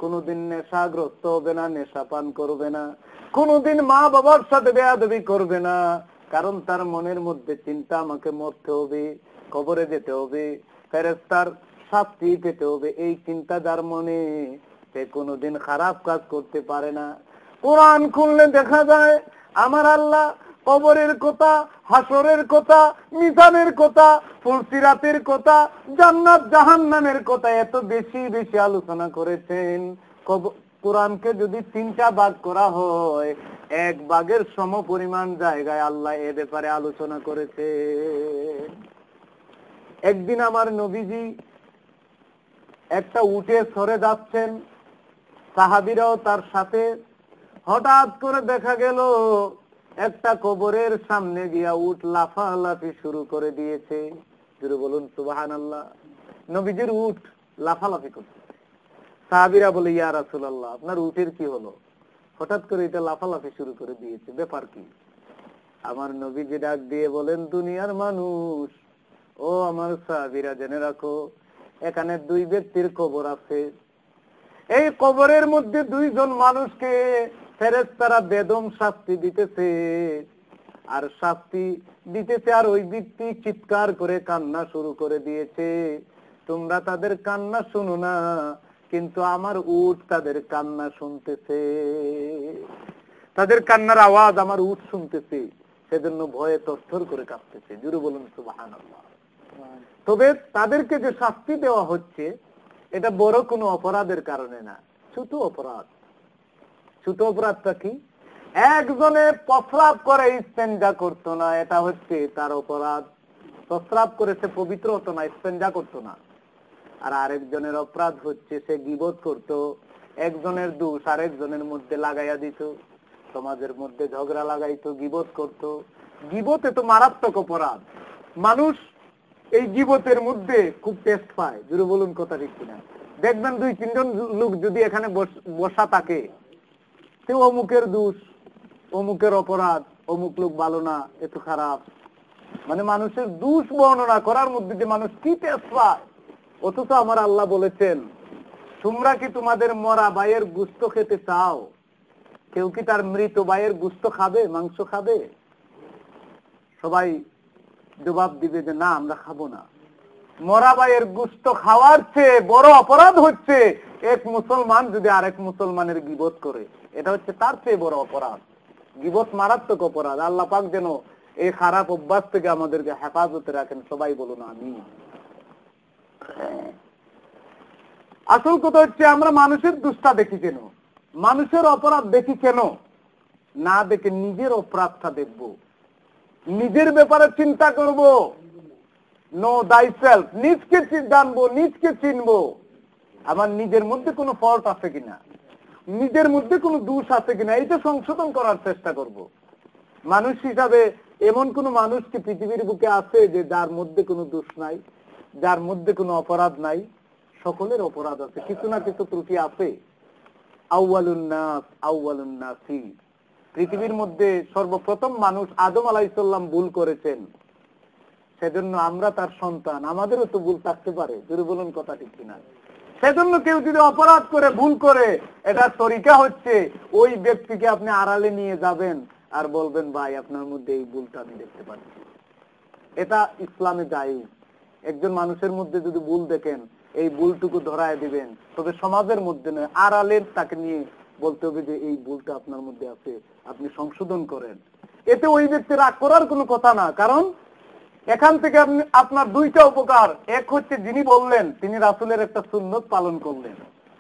কোনোদিন নেশাগ্রস্ত হবে না, নেশা পান করবে না, কোনোদিন মা বাবার সাথে বেয়াদবি করবে না। কারণ তার মনের মধ্যে চিন্তা, আমাকে মরতে হবে, কবরে যেতে হবে, ফেরেশতার শাস্তি পেতে হবে। এই চিন্তা যার মনে, সে কোনোদিন খারাপ কাজ করতে পারে না। কোরআন খুললে দেখা যায় আমার আল্লাহ কবরের কথা, হাসরের কথা, মিজানের কথা, ফুলসিরাতের কথা, জান্নাত জাহান্নামের কথা এত বেশি বেশি আলোচনা করেছেন। কোরআনকে যদি 3টা ভাগ করা হয়, 1 ভাগের সম পরিমাণ জায়গায় আল্লাহ এ ব্যাপারে আলোচনা করেছে। একদিন আমার নবীজি একটা উটে সরে যাচ্ছেন, সাহাবীরাও তার সাথে। হঠাৎ করে দেখা গেল একটা কবরের সামনে গিয়া উট লাফালাফি শুরু করে দিয়েছে। জোরে বলুন সুবহানাল্লাহ। নবীজির উট লাফালাফি করছে। সাহাবীরা বলে, ইয়া রাসূলুল্লাহ, আপনার উটের কি হলো? হঠাৎ করে এটা লাফালাফি শুরু করে দিয়েছে, ব্যাপার কি? আমার নবীজি ডাক দিয়ে বলেন, দুনিয়ার মানুষ, ও আমার সাহাবীরা, জেনে রাখো, এখানে 2 ব্যক্তির কবর আছে। এই কবরের মধ্যে 2 জন মানুষকে ফেরেশতারা বেদম শাস্তি দিতেছে, আর শাস্তি দিতেছে, আর ওই ব্যক্তি চিৎকার করে কান্না শুরু করে দিয়েছে। তোমরা তাদের কান্না শুনো না, কিন্তু আমার উট তাদের কান্না শুনতেছে, তাদের কান্নার আওয়াজ আমার উট শুনতেছে, সেজন্য ভয়ে তরতর করে কাঁপতেছে। জোরে বলুন সুবহানাল্লাহ। তবে তাদেরকে যে শাস্তি দেওয়া হচ্ছে, এটা বড় কোনো অপরাধের কারণে না, ছোট অপরাধ। ছোট অপরাধটা কি? একজনে প্রস্রাব করে ইস্তেঞ্জা করতো না, এটা হচ্ছে তার অপরাধ। প্রস্রাব করেছে, পবিত্র হতো না, ইস্তেঞ্জা করতো না। আর আরেকজনের অপরাধ হচ্ছে সে গীবত করত, একজনের দোষ আরেকজনের মধ্যে লাগাইয়া দিত, সমাজের মধ্যে ঝগড়া লাগাইতো, গীবত করত। গীবতে তো মারাত্মক অপরাধ। মানুষ এই গীবতের মধ্যে খুব টেস্ট পায়। জোরে বলুন কথা ঠিক কিনা? দেখবেন 2-3 জন লোক যদি এখানে বসা থাকে, সে অমুকের দোষ, অমুকের অপরাধ, অমুক লোক ভালো না, এত খারাপ, মানে মানুষের দোষ বর্ণনা করার মধ্যে যে মানুষ কি টেস্ট পায়। অথচ আমার আল্লাহ বলেছেন, তোমরা কি তোমাদের মরা ভাইয়ের গোশত খেতে চাও? কেউ কি তার মৃত ভাইয়ের গোশত খাবে, মাংস খাবে? সবাই জবাব দিবে যে না, আমরা খাবো না। মরা ভাইয়ের গোশত খাওয়ার চেয়ে বড় অপরাধ হচ্ছে এক মুসলমান যদি আরেক মুসলমানের গীবত করে, এটা হচ্ছে তার চেয়ে বড় অপরাধ। গীবত মারাত্মক অপরাধ। আল্লাহ পাক যেন এই খারাপ অভ্যাস থেকে আমাদেরকে হেফাজতে রাখেন। সবাই বলুন আমিন। আসল কথা হচ্ছে আমরা মানুষের দুষ্টা দেখি কেন, মানুষের অপরাধ দেখি কেন, না দেখে নিজের অপরাধটা দেখব, নিজের ব্যাপারে চিন্তা করব, নো দাই সেলফ, নিজকে জানবো, নিজকে চিনবো, আমার নিজের মধ্যে কোনো ফল্ট আছে কিনা, নিজের মধ্যে কোনো দোষ আছে কিনা, এইটা সংশোধন করার চেষ্টা করব। মানুষ হিসাবে এমন কোন মানুষ কি পৃথিবীর বুকে আছে যে যার মধ্যে কোনো দোষ নাই, যার মধ্যে কোনো অপরাধ নাই? সকলের অপরাধ আছে, কিছু না কিছু ত্রুটি আছে। আউয়ালুন নাস আউয়ালুন নাসি, পৃথিবীর মধ্যে সর্বপ্রথম মানুষ আদম আলাইহিস সালাম ভুল করেছেন, সেজন্য আমরা তার সন্তান, আমাদেরও তো ভুল থাকতে পারে, জোরে বলুন কথা ঠিক কিনা? সেজন্য কেউ যদি অপরাধ করে, ভুল করে, এটা তরিকা হচ্ছে ওই ব্যক্তিকে আপনি আড়ালে নিয়ে যাবেন আর বলবেন ভাই আপনার মধ্যে এই ভুলটা আমি দেখতে পাচ্ছি। এটা ইসলামে জায়েজ। একজন মানুষের মধ্যে যদি ভুল দেখেন এই ভুলটুকু ধরায় দিবেন, তবে সমাজের মধ্যে নয়, আড়ালে তাকে নিয়ে বলতে হবে যে এই ভুলটা আপনার মধ্যে আছে, আপনি সংশোধন করেন। এতে ওই ব্যক্তি রাগ করার কোনো কথা না, কারণ এখান থেকে আপনি আপনার দুইটা উপকার, এক হচ্ছে যিনি বললেন তিনি রাসূলের একটা সুন্নত পালন করলেন,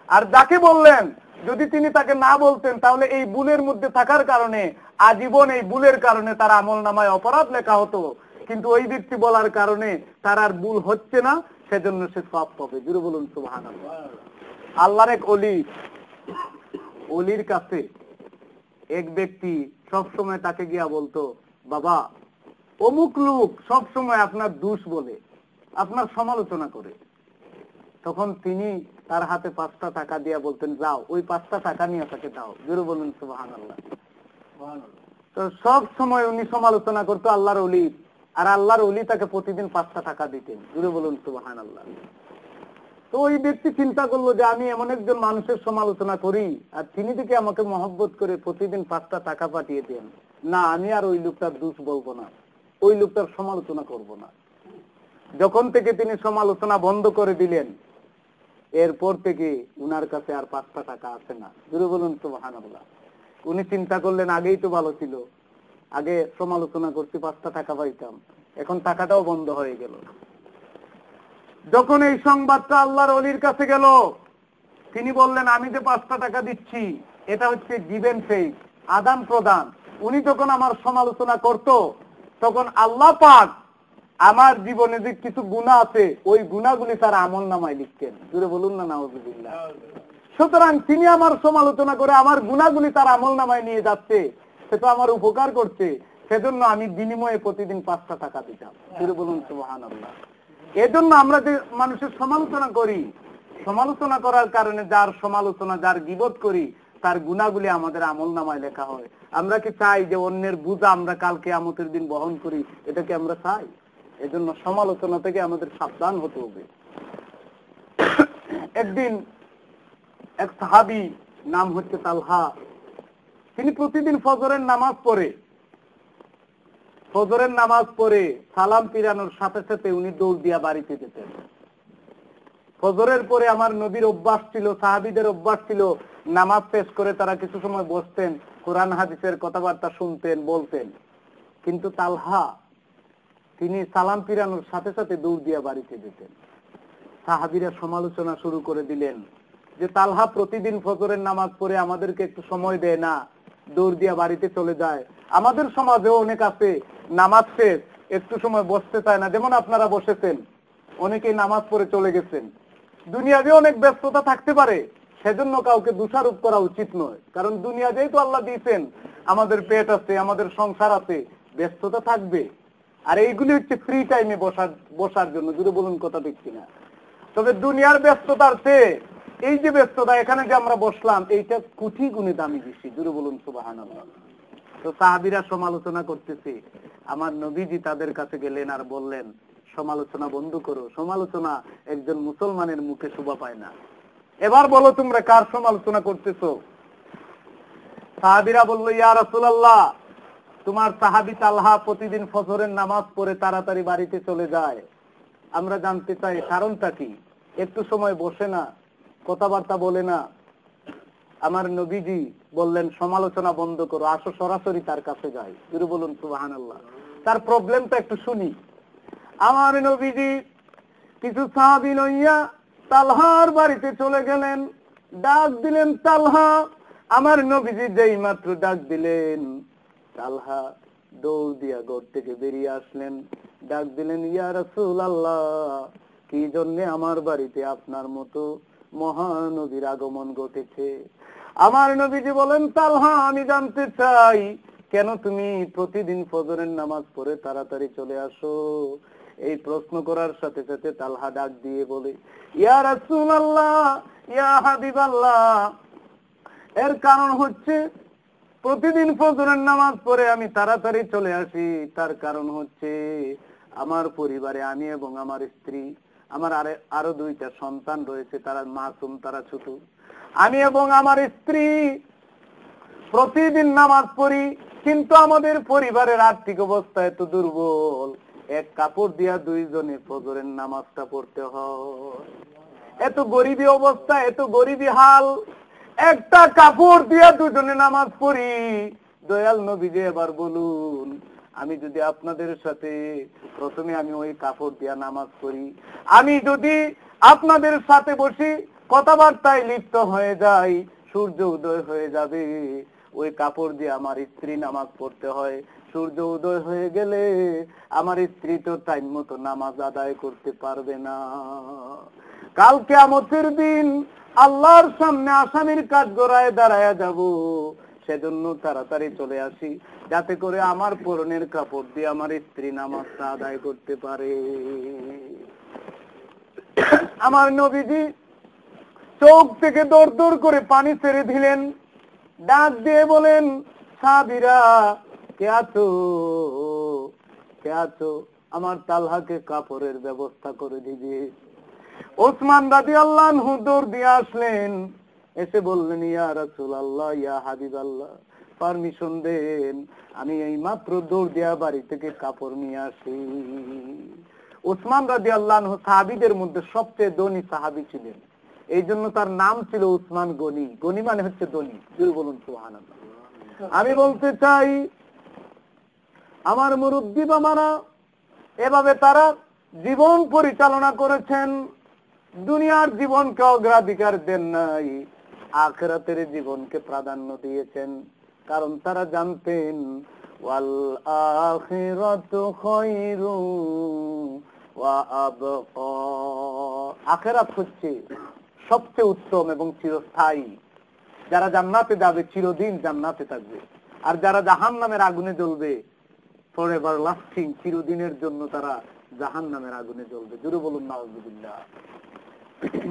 আর যাকে বললেন যদি তিনি তাকে না বলতেন তাহলে এই ভুলের মধ্যে থাকার কারণে আজীবন এই ভুলের কারণে তার আমলনামায় অপরাধ লেখা হতো, কিন্তু ওই ব্যক্তি বলার কারণে তার আর ভুল হচ্ছে না, সেজন্য সে সওয়াব পাবে। জোরে বলুন সুবহানাল্লাহ। আল্লাহর এক অলির কাছে এক ব্যক্তি সব সময় তাকে গিয়া বলতো, বাবা অমুক লোক সব সময় আপনার দোষ বলে, আপনার সমালোচনা করে। তখন তিনি তার হাতে 5টা টাকা দিয়া বলতেন, যাও ওই 5টা টাকা নিয়ে তাকে দাও। জোরে বলুন সুবহানাল্লাহ। তো সব সময় উনি সমালোচনা করতো আল্লাহর ওলি, আর আল্লাহর ওলি তাকে প্রতিদিন 5টা টাকা দিতেন। জোরে বলুন সুবহানাল্লাহ। তো ওই ব্যক্তি চিন্তা করলো যে আমি এমন একজন মানুষের সমালোচনা করি আর তিনি দিকে আমাকে মহব্বত করে প্রতিদিন 5টা টাকা পাঠিয়ে দেন, না আমি আর ওই লোকটার দোষ বলবো না, ওই লোকটার সমালোচনা করব না। যখন থেকে তিনি সমালোচনা বন্ধ করে দিলেন, এরপর থেকে উনার কাছে আর 5টা টাকা আসে না। জোরে বলুন সুবহানাল্লাহ। উনি চিন্তা করলেন আগেই তো ভালো ছিল, আগে সমালোচনা করতে 5টা টাকা পাইতাম, এখন টাকাটাও বন্ধ হয়ে গেল। যখন এই সংবাদটা আল্লাহর ওলির কাছে গেল, তিনি বললেন আমি যে 5টা টাকা দিচ্ছি এটা হচ্ছে গিভ এন্ড টেক, আদান প্রদান। উনি যখন আমার সমালোচনা করত তখন আল্লাহ পাক আমার জীবনে যে কিছু গুনাহ আছে ওই গুনাহগুলি তার আমলনামায় লিখতেন। জোরে বলুন না নাউযুবিল্লাহ। সুতরাং তিনি আমার সমালোচনা করে আমার গুনাহগুলি তার আমলনামায় নিয়ে যাচ্ছে, সে তো আমার উপকার করছে, সেজন্য আমি বিনিময়ে প্রতিদিন 5টা টাকা দিতাম। জোরে বলুন সুবহানাল্লাহ। এজন্য আমরা যে মানুষের সমালোচনা করি, সমালোচনা করার কারণে যার সমালোচনা, যার গীবত করি, তার গুনাহগুলি আমাদের আমলনামায় লেখা হয়। আমরা কি চাই যে অন্যের বোঝা আমরা কাল কিয়ামতের দিন বহন করি? এটা কি আমরা চাই? এজন্য সমালোচনা থেকে আমাদের সাবধান হতে হবে। একদিন এক সাহাবী, নাম হচ্ছে তালহা, তিনি প্রতিদিন ফজরের নামাজ পড়ে সালাম ফিরানোর সাথে সাথে উনি দৌড় দিয়া বাড়িতে যেতেন। ফজরের পরে আমার নবীর অভ্যাস ছিল, সাহাবীদের অভ্যাস ছিল, নামাজ শেষ করে তারা কিছু সময় বসতেন, কোরআন হাদিসের কথাবার্তা শুনতেন, বলতেন। কিন্তু তালহা তিনি সালাম ফিরানোর সাথে সাথে দৌড় দিয়া বাড়িতে যেতেন। সাহাবীরা সমালোচনা শুরু করে দিলেন যে তালহা প্রতিদিন ফজরের নামাজ পড়ে আমাদেরকে একটু সময় দেয় না, দৌড় দিয়া বাড়িতে চলে যায়। আমাদের সমাজেও অনেক আছে নামাজ শেষ একটু সময় বসতে চায় না, যেমন আপনারা বসেছেন, অনেকেই নামাজ পড়ে চলে গেছেন। দুনিয়াতে অনেক ব্যস্ততা থাকতে পারে, সেজন্য কাউকে দোষারোপ করা উচিত নয়, কারণ দুনিয়া যেহেতু আল্লাহ দিয়েছেন, আমাদের পেট আছে, আমাদের সংসার আছে, ব্যস্ততা থাকবে। আর এইগুলি হচ্ছে ফ্রি টাইমে বসার জন্য। যদি বলুন কথা দেখছি না, তবে দুনিয়ার ব্যস্ততার চেয়ে এই যে ব্যস্ততা, এখানে যে আমরা বসলাম, এইটা কোটি গুণে দামি বেশি। জোরে বলুন সুবহানাল্লাহ। তো সাহাবীরা সমালোচনা করতেছে, আমার নবীজি তাদের কাছে গেলেন আর বললেন সমালোচনা বন্ধ করো, সমালোচনা একজন মুসলমানের মুখে শোভা পায় না। এবার বলো তোমরা কার সমালোচনা করতেছো? সাহাবীরা বলল, ইয়া রাসূলুল্লাহ, তোমার সাহাবী তালহা প্রতিদিন ফজরের নামাজ পড়ে তাড়াতাড়ি বাড়িতে চলে যায়, আমরা জানতে চাই কারণটা কি? একটু সময় বসে না, কথাবার্তা বলে না। আমার নবীজি বললেন সমালোচনা বন্ধ করো, আসো সরাসরি তার কাছে যাই। জোরে বলুন সুবহানাল্লাহ। তার প্রবলেমটা একটু শুনি। আমার নবীজি কিছু সাহাবী লইয়া তালহার বাড়িতে চলে গেলেন, ডাক দিলেন তালহা। আমার নবীজি যেই মাত্র ডাক দিলেন, তালহা দৌড় দিয়া ঘর থেকে বেরিয়ে আসলেন, ডাক দিলেন, ইয়া রাসূলুল্লাহ, কি জন্য আমার বাড়িতে আপনার মতো মহানবীর আগমন ঘটেছে? আমার নবীজি বলেন, তালহা আমি জানতে চাই কেন তুমি প্রতিদিন ফজরের নামাজ পড়ে তাড়াতাড়ি চলে আসো? এই প্রশ্ন করার সাথে সাথে তালহা ডাক দিয়ে বলে, ইয়া রাসূলুল্লাহ, ইয়া হাবিবাল্লাহ, এর কারণ হচ্ছে প্রতিদিন ফজরের নামাজ পড়ে আমি তাড়াতাড়ি চলে আসি, তার কারণ হচ্ছে আমার পরিবারে আমি এবং আমার স্ত্রী, আমার আরো 2টা সন্তান রয়েছে, তারা মাসুম, তারা ছোট। আমি এবং আমার স্ত্রী প্রতিদিন নামাজ পড়ি, কিন্তু আমাদের পরিবারের আর্থিক অবস্থা এত দুর্বল, এক কাপড় দিয়া 2 জনে ফজরের নামাজটা পড়তে হয়। এত গরিবী অবস্থা, এত গরিবী হাল, একটা কাপড় দিয়া 2 জনে নামাজ পড়ি। দয়াল নবীজি এবার বলুন, আমি যদি আপনাদের সাথে প্রথমে আমি ওই কাপড় দিয়া নামাজ পড়ি, আমি যদি আপনাদের সাথে বসি কথাবার্তায় লিপ্ত হয়ে যাই, সূর্য উদয় হয়ে যাবে, ওই কাপড় দিয়ে আমার স্ত্রী নামাজ পড়তে হয়। সূর্য উদয় হয়ে গেলে আমার স্ত্রী তো টাইম মতো নামাজ আদায় করতে পারবে না। কাল কিয়ামতের দিন আল্লাহর সামনে আসামির কাঠগড়ায় দাঁড়ায়া যাব, সেজন্য তাড়াতাড়ি চলে আসি, যাতে করে আমার পরনের কাপড় দিয়ে আমার স্ত্রী নামাজটা আদায় করতে পারে। আমার নবীজি চোখ থেকে দর দর করে পানি ছেড়ে দিলেন, ডাক দিয়ে বলেন, সাহাবীরা কে আছো, কে আছো? আমার তালহাকে কাপড়ের ব্যবস্থা করে দিবে। ওসমান রাদিয়াল্লাহু আনহু দৌড় দিয়ে আসলেন, এসে বললেন, ইয়া রাসূলুল্লাহ, ইয়া হাবিবাল্লাহ, পারমিশন দেন, আমি এই মাত্র দৌড় দিয়া বাড়ি থেকে কাপড় নিয়ে আসি। ওসমান রাদিয়াল্লাহু আনহু সাহাবীদের মধ্যে সবচেয়ে ধনী সাহাবী ছিলেন, এই জন্য তার নাম ছিল উসমান গনি। গনি মানে হচ্ছে ধনী। বলুন সুবহানাল্লাহ। আমি বলতে চাই, আমার মুরব্বি বাবারা, এভাবে তারা জীবন পরিচালনা করেছেন, দুনিয়ার জীবনকে অগ্রাধিকার দেন নাই, আখিরাতের জীবনকে প্রাধান্য দিয়েছেন। কারণ তারা জানতেন, ওয়াল আখিরাতু খায়রু ওয়া আবকা, আখিরাত হচ্ছে সবচেয়ে উত্তম এবং চিরস্থায়ী। যারা জান্নাতে যাবে চিরদিন জান্নাতে থাকবে, আর যারা জাহান্নামের আগুনে জ্বলবে ফরএভার লাস্টিং, চিরদিনের জন্য তারা জাহান্নামের আগুনে জ্বলবে। জোরে বলুন নাউযুবিল্লাহ।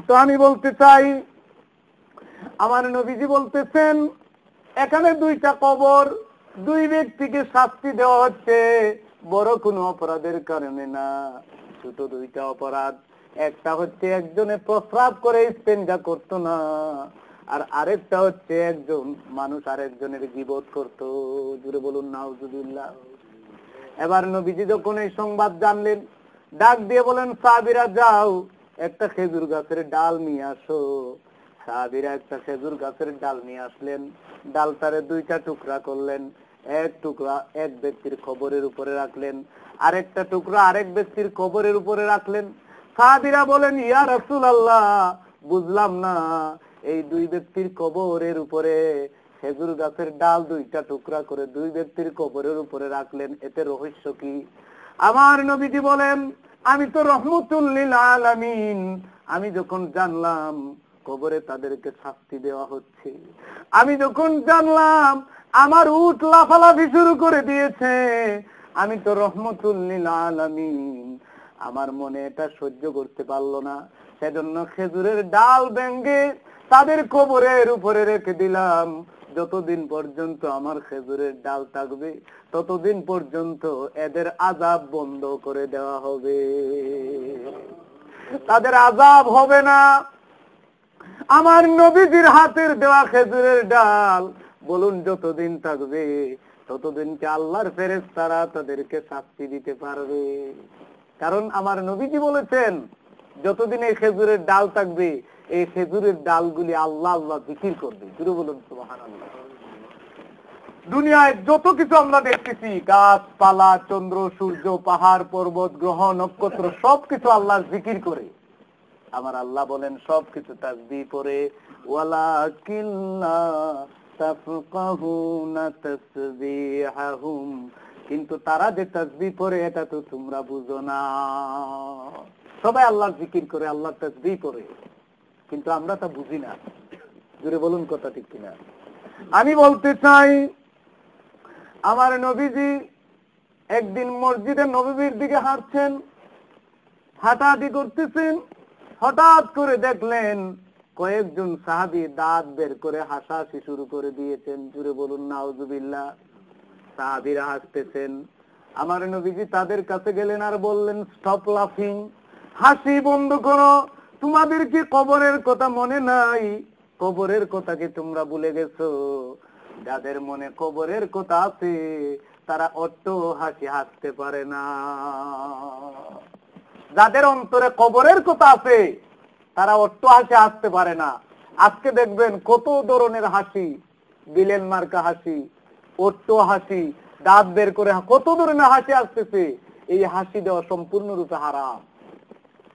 তো আমি বলতে চাই, আমার নবীজি বলতেছেন, এখানে 2টা কবর, 2 ব্যক্তিকে শাস্তি দেওয়া হচ্ছে, বড় কোনো অপরাধের কারণে না, ছোট 2টা অপরাধ। একটা হচ্ছে একজনে প্রস্রাব করে ইস্তেঞ্জা করতো না, আর আরেকটা হচ্ছে একজন মানুষ আরেকজনের গীবত করতো। জোরে বলুন নাউযুবিল্লাহ। এবার নবীজি যখন এই সংবাদ জানলেন, ডাক দিয়ে বলেন, সাহাবীরা যাও, একটা খেজুর গাছের ডাল নিয়ে আসো। সাহাবীরা একটা খেজুর গাছের ডাল নিয়ে আসলেন, ডালটারে 2টা টুকরা করলেন, এক টুকরা এক ব্যক্তির কবরের উপরে রাখলেন, আরেকটা টুকরা আরেক ব্যক্তির কবরের উপরে রাখলেন। সাহাবীরা বলেন, ইয়া রাসূলুল্লাহ, বুঝলাম না, এই 2 ব্যক্তির কবরের উপরে খেজুর গাছের ডাল 2টা টুকরা করে 2 ব্যক্তির কবরের উপরে রাখলেন, এতে রহস্য কি? আমার নবীজি বলেন, আমি তো রহমতুল লিল আলামিন, আমি যখন জানলাম কবরে তাদেরকে শাস্তি দেওয়া হচ্ছে, আমি যখন জানলাম আমার উট লাফালাফি শুরু করে দিয়েছে, আমি তো রহমতুল লিল আলামিন, আমার মনে এটা সহ্য করতে পারলো না, সেজন্য খেজুরের ডাল ভেঙে তাদের কবরের উপরে রেখে দিলাম। যতদিন পর্যন্ত আমার খেজুরের ডাল থাকবে, ততদিন পর্যন্ত এদের আযাব বন্ধ করে দেওয়া হবে, তাদের আযাব হবে না। আমার নবীজির হাতের দেওয়া খেজুরের ডাল, বলুন যতদিন থাকবে ততদিন কি আল্লাহর ফেরেশতারা তাদেরকে শাস্তি দিতে পারবে? কারণ আমার নবীজি বলেছেন, যতদিন এই খেজুরের ডাল থাকবে, এই খেজুরের ডালগুলি আল্লাহ আল্লাহ জিকির করবে। জোরে বলুন সুবহানাল্লাহ। দুনিয়ায় যত কিছু আমরা দেখতেছি, গাছপালা, চন্দ্র, সূর্য, পাহাড়, পর্বত, গ্রহ, নক্ষত্র, সবকিছু আল্লাহর জিকির করে। আমার আল্লাহ বলেন সবকিছু তাসবিহ পড়ে, ওয়ালাকিন্না তাফকাহুনা তাসবিহাহুম, কিন্তু তারা যে তাসবিহ পড়ে এটা তো তোমরা বুঝো না। সবাই আল্লাহর জিকির করে, আল্লাহর তাসবিহ পড়ে, কিন্তু আমরা তা বুঝি না। জোরে বলুন কথা ঠিক কিনা? আমি বলতে চাই, আমার নবীজি একদিন মসজিদে নববীর দিকে হাঁটছেন, হাঁটাহাঁটি করতেছেন, হঠাৎ করে দেখলেন কয়েকজন সাহাবী দাঁত বের করে হাসাহাসি শুরু করে দিয়েছেন। জুড়ে বলুন নাউজুবিল্লাহ। সাহাবীরা হাসতেছেন, আমার নবীজি তাদের কাছে গেলেন আর বললেন, স্টপ লাফিং, হাসি বন্ধ করো। তোমাদের কি কবরের কথা মনে নাই? কবরের কথা কি তোমরা ভুলে গেছো? যাদের মনে কবরের কথা আছে তারা অট্ট হাসি হাসতে পারে না। যাদের অন্তরে কবরের কথা আছে তারা অট্ট হাসি হাসতে পারে না। আজকে দেখবেন কত ধরনের হাসি, বিলেন মার্কা হাসি, অট্ট হাসি, দাঁত বের করে কত ধরনের হাসি আসতেছে। এই হাসি দেওয়া সম্পূর্ণরূপে হারাম,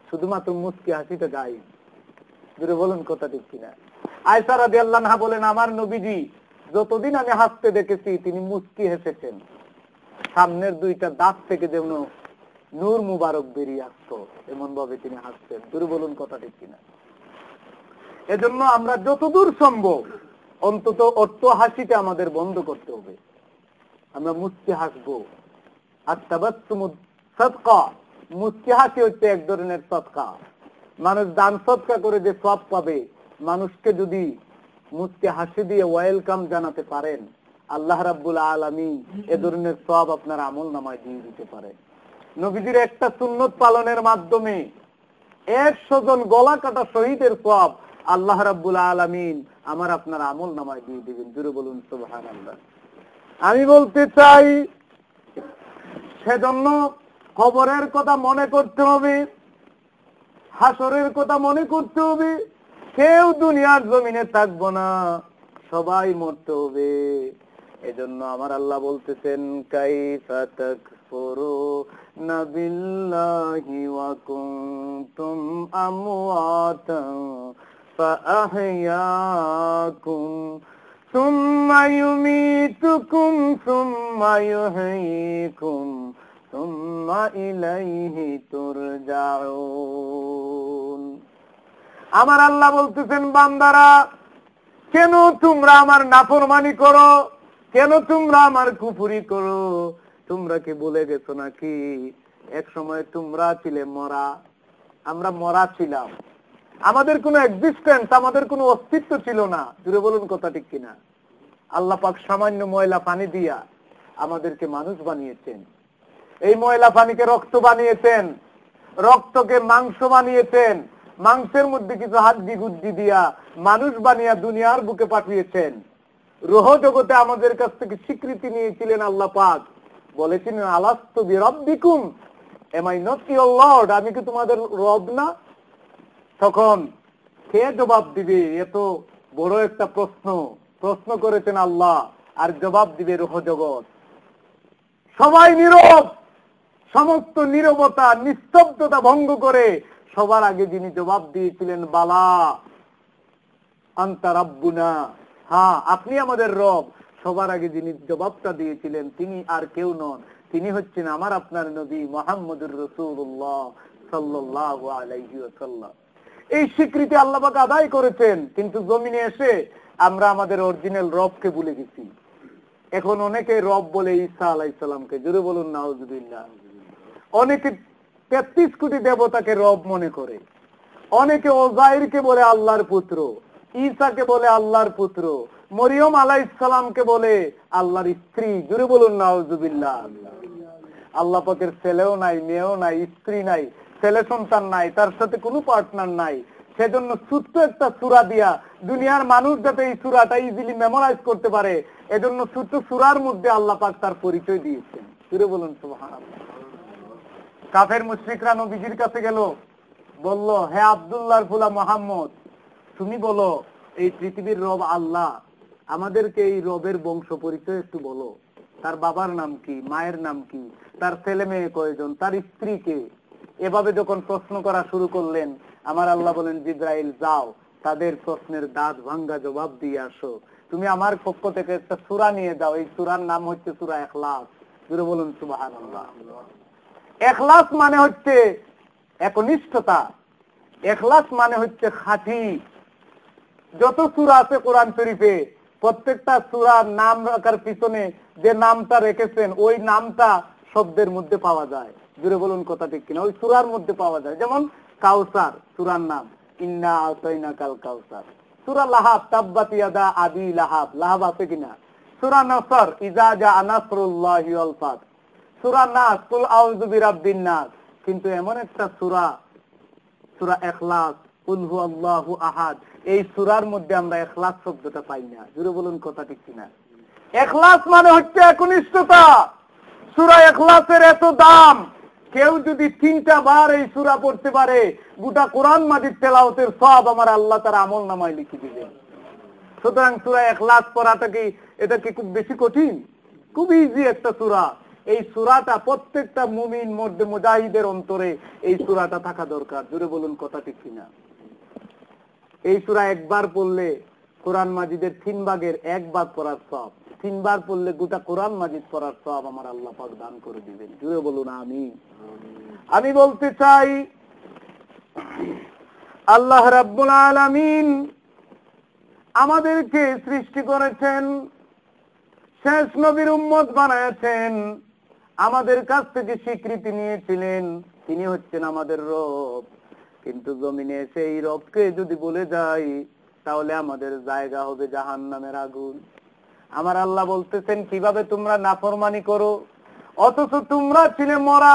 শুধুমাত্র মুস্কি হাসিটা গাই। জুড়ে বলুন কথা ঠিক কিনা? আয়েশা রাদিয়াল্লাহু আনহা বলেন, আমার নবীজি যতদিন আমি হাসতে দেখেছি তিনি মুস্কি হেসেছেন, সামনের দুইটা দাঁত থেকে যেন নূর মুবারক বেরিয়ে আসতো, এমন ভাবে তিনি হাসতেন। জুড়ে বলুন কথা ঠিক কিনা? এজন্য আমরা যতদূর সম্ভব অন্তত অট্ট হাসিটা আমাদের বন্ধ করতে হবে। আমরা মুস্কি হাসবো। আত-তাবাসসুমু সাদকা, মুস্কি হাসি হচ্ছে এক ধরনের সদকা। মানুষ দান সদকা করে যে সওয়াব পাবে, মানুষকে যদি মুস্কি হাসি দিয়ে ওয়েলকাম জানাতে পারেন, আল্লাহ রাব্বুল আলামিন এ ধরনের সওয়াব আপনার আমলনামায় দিয়ে দিতে পারে। নবীজির একটা সুন্নত পালনের মাধ্যমে 100 জন গলা কাটা শহীদের সওয়াব আল্লাহ রাব্বুল আলামিন আমার আপনার আমলনামায় দিয়ে দিবেন। জোরে বলুন সুবহানাল্লাহ। আমি বলতে চাই, সেজন্য কবরের কথা মনে করতে হবে, হাসরের কথা মনে করতে হবে। কেউ দুনিয়ার জমিনে থাকবো না, সবাই মরতে হবে। এজন্য আমার আল্লাহ বলতেছেন, কাইফা তাকফুরুনা বিল্লাহি ওয়া কুনতুম আমওয়াতান ফাআহইয়াকুম সুম্মা ইউমীতুকুম সুম্মা ইউহয়ীকুম সুম্মা ইলাইহি তুরজাউন। আমার আল্লাহ বলতেছেন, বান্দারা কেন তোমরা আমার নাফরমানি করো, কেন তোমরা আমার কুফরি করো? তোমরা কি ভুলে গেছো নাকি এক সময় তোমরা ছিলে মরা, আমরা মরা ছিলাম, আমাদের কোনো এক্সিস্টেন্স, আমাদের কোনো অস্তিত্ব ছিল না। জুড়ে বলুন কথা ঠিক কিনা? আল্লাহ পাক সামান্য ময়লা পানি দিয়া আমাদেরকে মানুষ বানিয়েছেন। এই ময়লা পানিকে রক্ত বানিয়েছেন, রক্তকে মাংস বানিয়েছেন, মাংসের মধ্যে কিছু হাড্ডি গুড্ডি দিয়া মানুষ বানিয়া দুনিয়ার বুকে পাঠিয়েছেন। রুহ জগতে আমাদের কাছ থেকে স্বীকৃতি নিয়েছিলেন আল্লাহ পাক, বলেছিলেন, আলাস্তু বিরাব্বিকুম, am I not your lord, আমি কি তোমাদের রব না? তখন কে জবাব দিবে? এত বড় একটা প্রশ্ন করেছেন আল্লাহ, আর জবাব দিবে রুহ জগৎ। সবাই নীরব, সমস্ত নীরবতা নিস্তব্ধতা ভঙ্গ করে সবার আগে যিনি জবাব দিয়েছিলেন, বালা আনতা রাব্বুনা, হ্যাঁ আপনি আমাদের রব, সবার আগে যিনি জবাবটা দিয়েছিলেন তিনি আর কেউ নন, তিনি হচ্ছেন আমার আপনার নবী মুহাম্মদুর রাসূলুল্লাহ সাল্লাল্লাহু আলাইহি ওয়াসাল্লাম। এই স্বীকৃতি আল্লাহ পাক আদায় করেছেন, কিন্তু জমিনে এসে আমরা আমাদের অরিজিনাল রবকে ভুলে গেছি। এখন অনেকে রব বলে ঈসা আলাইহিস সালামকে। জোরে বলুন নাউজুবিল্লাহ। অনেকে 33 কোটি দেবতাকে রব মনে করে, অনেকে ওজাইরকে বলে আল্লাহর পুত্র, ঈসাকে বলে আল্লাহর পুত্র, মরিয়ম আলাইহিস সালামকে বলে আল্লাহর স্ত্রী। জোরে বলুন নাউজুবিল্লাহ। আল্লাহ পাকের ছেলেও নাই, মেয়েও নাই, স্ত্রী নাই, ছেলে সন্তান নাই, তার সাথে কোনো পার্টনার নাই। সেজন্য ছোট্ট একটা সূরা দিয়া দুনিয়ার মানুষ যাতে এই সূরাটা ইজিলি মেমোরাইজ করতে পারে, এজন্য ছোট্ট সূরার মধ্যে আল্লাহ পাক তার পরিচয় দিয়েছেন। জোরে বলুন সুবহানাল্লাহ। কাফের মুশরিকরা নবীজির কাছে গেল, বলল, হে আব্দুল্লাহর ফুলা মুহাম্মদ, তুমি বলো এই পৃথিবীর রব আল্লাহ, আমাদেরকে এই রবের বংশ পরিচয় একটু বলো। তার বাবার নাম কি, মায়ের নাম কি, তার ছেলে মেয়ে কয়জন, তার স্ত্রী কে? এভাবে যখন প্রশ্ন করা শুরু করলেন, আমার আল্লাহ বলেন, জিব্রাইল যাও, তাদের প্রশ্নের দাঁত ভাঙ্গা জবাব দিয়ে আসো। তুমি আমার পক্ষ থেকে একটা সূরা নিয়ে যাও, এই সূরার নাম হচ্ছে সূরা ইখলাস। জোরে বলুন সুবহানাল্লাহ। ইখলাস মানে হচ্ছে একনিষ্ঠতা, ইখলাস মানে হচ্ছে খাঁটি। যত সূরা আছে কোরআন শরীফে, প্রত্যেকটা সূরার নাম রাখার পিছনে যে নামটা রেখেছেন, ওই নামটা শব্দের মধ্যে পাওয়া যায়। জোরে বলুন কথা ঠিক কিনা? ওই সূরার মধ্যে পাওয়া যায়। যেমন কাউসার সূরার নাম, ইন্না আতাইনাকাল কাউসার। সূরা লাহাব, তাব্বাত ইয়াদা আবি লাহাব, লাহাব আছে কিনা? সূরা নাসর, ইজা জাআ নাসরুল্লাহি ওয়াল ফাত। সূরা নাস, কুল আউযু বিরাব্বিন নাস। কিন্তু এমন একটা সূরা, সূরা ইখলাস, কুল হুয়াল্লাহু আহাদ, এই সূরার মধ্যে আমরা ইখলাস শব্দটা পাই না। জোরে বলুন কথা ঠিক কিনা? ইখলাস মানে হচ্ছে একনিষ্ঠতা। সূরা ইখলাসের এত দাম, কেউ যদি 3টা বার এই সূরা পড়তে পারে, গোটা কোরআন মাজিদ তেলাওয়াতের সওয়াব আমার আল্লাহ তার আমলনামায় লিখে দিবেন। সুতরাং সূরা ইখলাস পড়াটা কি, এটা কি খুব বেশি কঠিন? খুব ইজি একটা সূরা। এই সূরাটা প্রত্যেকটা মুমিন মধ্যে মুজাহিদের অন্তরে এই সূরাটা থাকা দরকার। জোরে বলুন কথা ঠিক কিনা? এই সূরা একবার পড়লে কোরআন মাজিদের 3 ভাগের 1 ভাগ পড়ার সওয়াব, 3 বার পড়লে গোটা কোরআন মাজিদ পড়ার সওয়াব আমার আল্লাহ পাক দান করে দিবেন। জোরে বলুন আমিন। আমি বলতে চাই, আল্লাহ রাব্বুল আলামিন আমাদেরকে সৃষ্টি করেছেন, শেষ নবীর উম্মত বানায়েছেন, আমাদের কাছ থেকে স্বীকৃতি নিয়েছিলেন, তিনি হচ্ছেন আমাদের রব। কিন্তু জমিনে সেই রবকে যদি বলে যাই, তাহলে আমাদের জায়গা হবে জাহান্নামের আগুন। আমার আল্লাহ বলতেছেন, কিভাবে তোমরা নাফরমানি করো, অথচ তোমরা ছিলে মরা,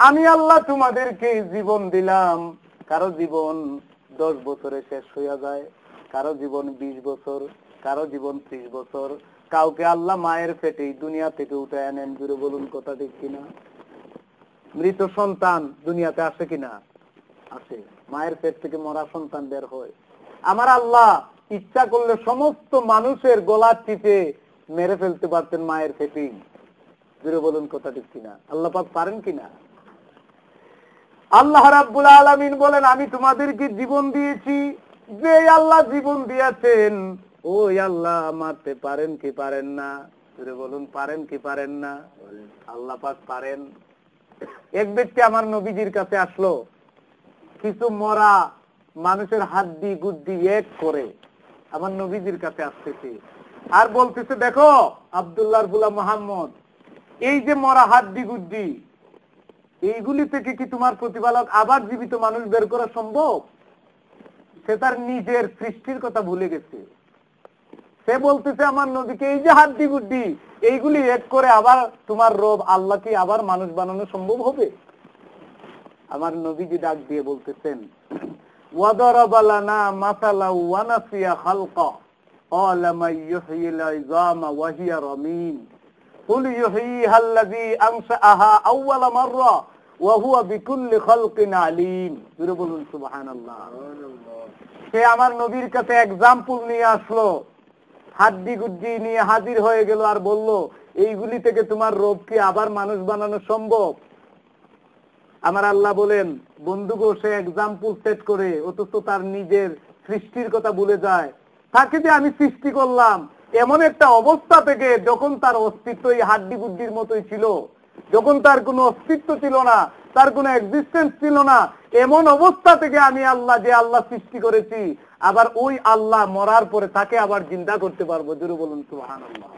আমি আল্লাহ তোমাদেরকে জীবন দিলাম। কারো জীবন 10 বছরে শেষ হয়ে যায়, কারো জীবন 20 বছর, কারো জীবন 30 বছর। কাউকে আল্লাহ মায়ের পেটেই দুনিয়া থেকে উঠে আনেন। জুড়ে বলুন কথা ঠিক কিনা? মৃত সন্তান দুনিয়াতে আসে কিনা? আসে। মায়ের পেট থেকে মরা সন্তান বের হয়। আমার আল্লাহ ইচ্ছা করলে সমস্ত মানুষের গলা টিপে মেরে ফেলতে পারতেন মায়ের পেটেই। জুড়ে বলুন কথা ঠিক কিনা? আল্লাহ পাক পারেন কিনা? আল্লাহ রাব্বুল আলামিন বলেন, আমি তোমাদেরকে জীবন দিয়েছি। যে আল্লাহ জীবন দিয়েছেন, ওই আল্লাহ মারতে পারেন কি পারেন না? জুড়ে বলুন, পারেন কি পারেন না? আল্লাহ পাক পারেন। এক ব্যক্তি আমার নবীজির কাছে আসলো, কিছু মরা মানুষের হাড্ডি গুড্ডি এক করে আমার নবীজির কাছে আসতেছে, আর বলতেছে, দেখো আব্দুল্লাহর গোলাম মুহাম্মদ, এই যে মরা হাড্ডি গুড্ডি, এইগুলি থেকে কি তোমার প্রতিপালক আবার জীবিত মানুষ বের করা সম্ভব? সে তার নিজের সৃষ্টির কথা ভুলে গেছে। সে বলতেছে আমার নবীকে, এই যে হাড্ডি গুড্ডি, এইগুলি এক করে আবার তোমার রব আল্লাহ কি আবার মানুষ বানানো সম্ভব হবে? আমার নবীজি ডাক দিয়ে বলতেছেন, ওয়াদারাবা লানা মাসালা ওয়া নাসিয়া খালকা ক্বালা মান ইউহয়িল ইযামা ওয়া হিয়া রামীম কুল ইউহয়িহা আল্লাযী আনশাআহা আউওয়ালা মাররা ওয়া হুয়া বিকুল্লি খালকিন আলীম। জোরে বলুন সুবহানাল্লাহ। সে আমার নবীর কাছে এক্সাম্পল নিয়ে আসলো, হাড্ডি গুড্ডি নিয়ে হাজির হয়ে গেল, আর বলল, এইগুলি থেকে তোমার রব কি আবার মানুষ বানানো সম্ভব? আমার আল্লাহ বলেন, বন্ধুগো, সে এক্সাম্পল সেট করে অথচ তার নিজের সৃষ্টির কথা ভুলে যায়। তাকে যে আমি সৃষ্টি করলাম এমন একটা অবস্থা থেকে, যখন তার অস্তিত্ব এই হাড্ডি বুড্ডির মতোই ছিল, যখন তার কোনো অস্তিত্ব ছিল না, তার কোনো এক্সিস্টেন্স ছিল না, এমন অবস্থা থেকে আমি আল্লাহ, যে আল্লাহ সৃষ্টি করেছি, আবার ওই আল্লাহ মরার পরে তাকে আবার জিন্দা করতে পারবো। জোরে বলুন সুবহানাল্লাহ।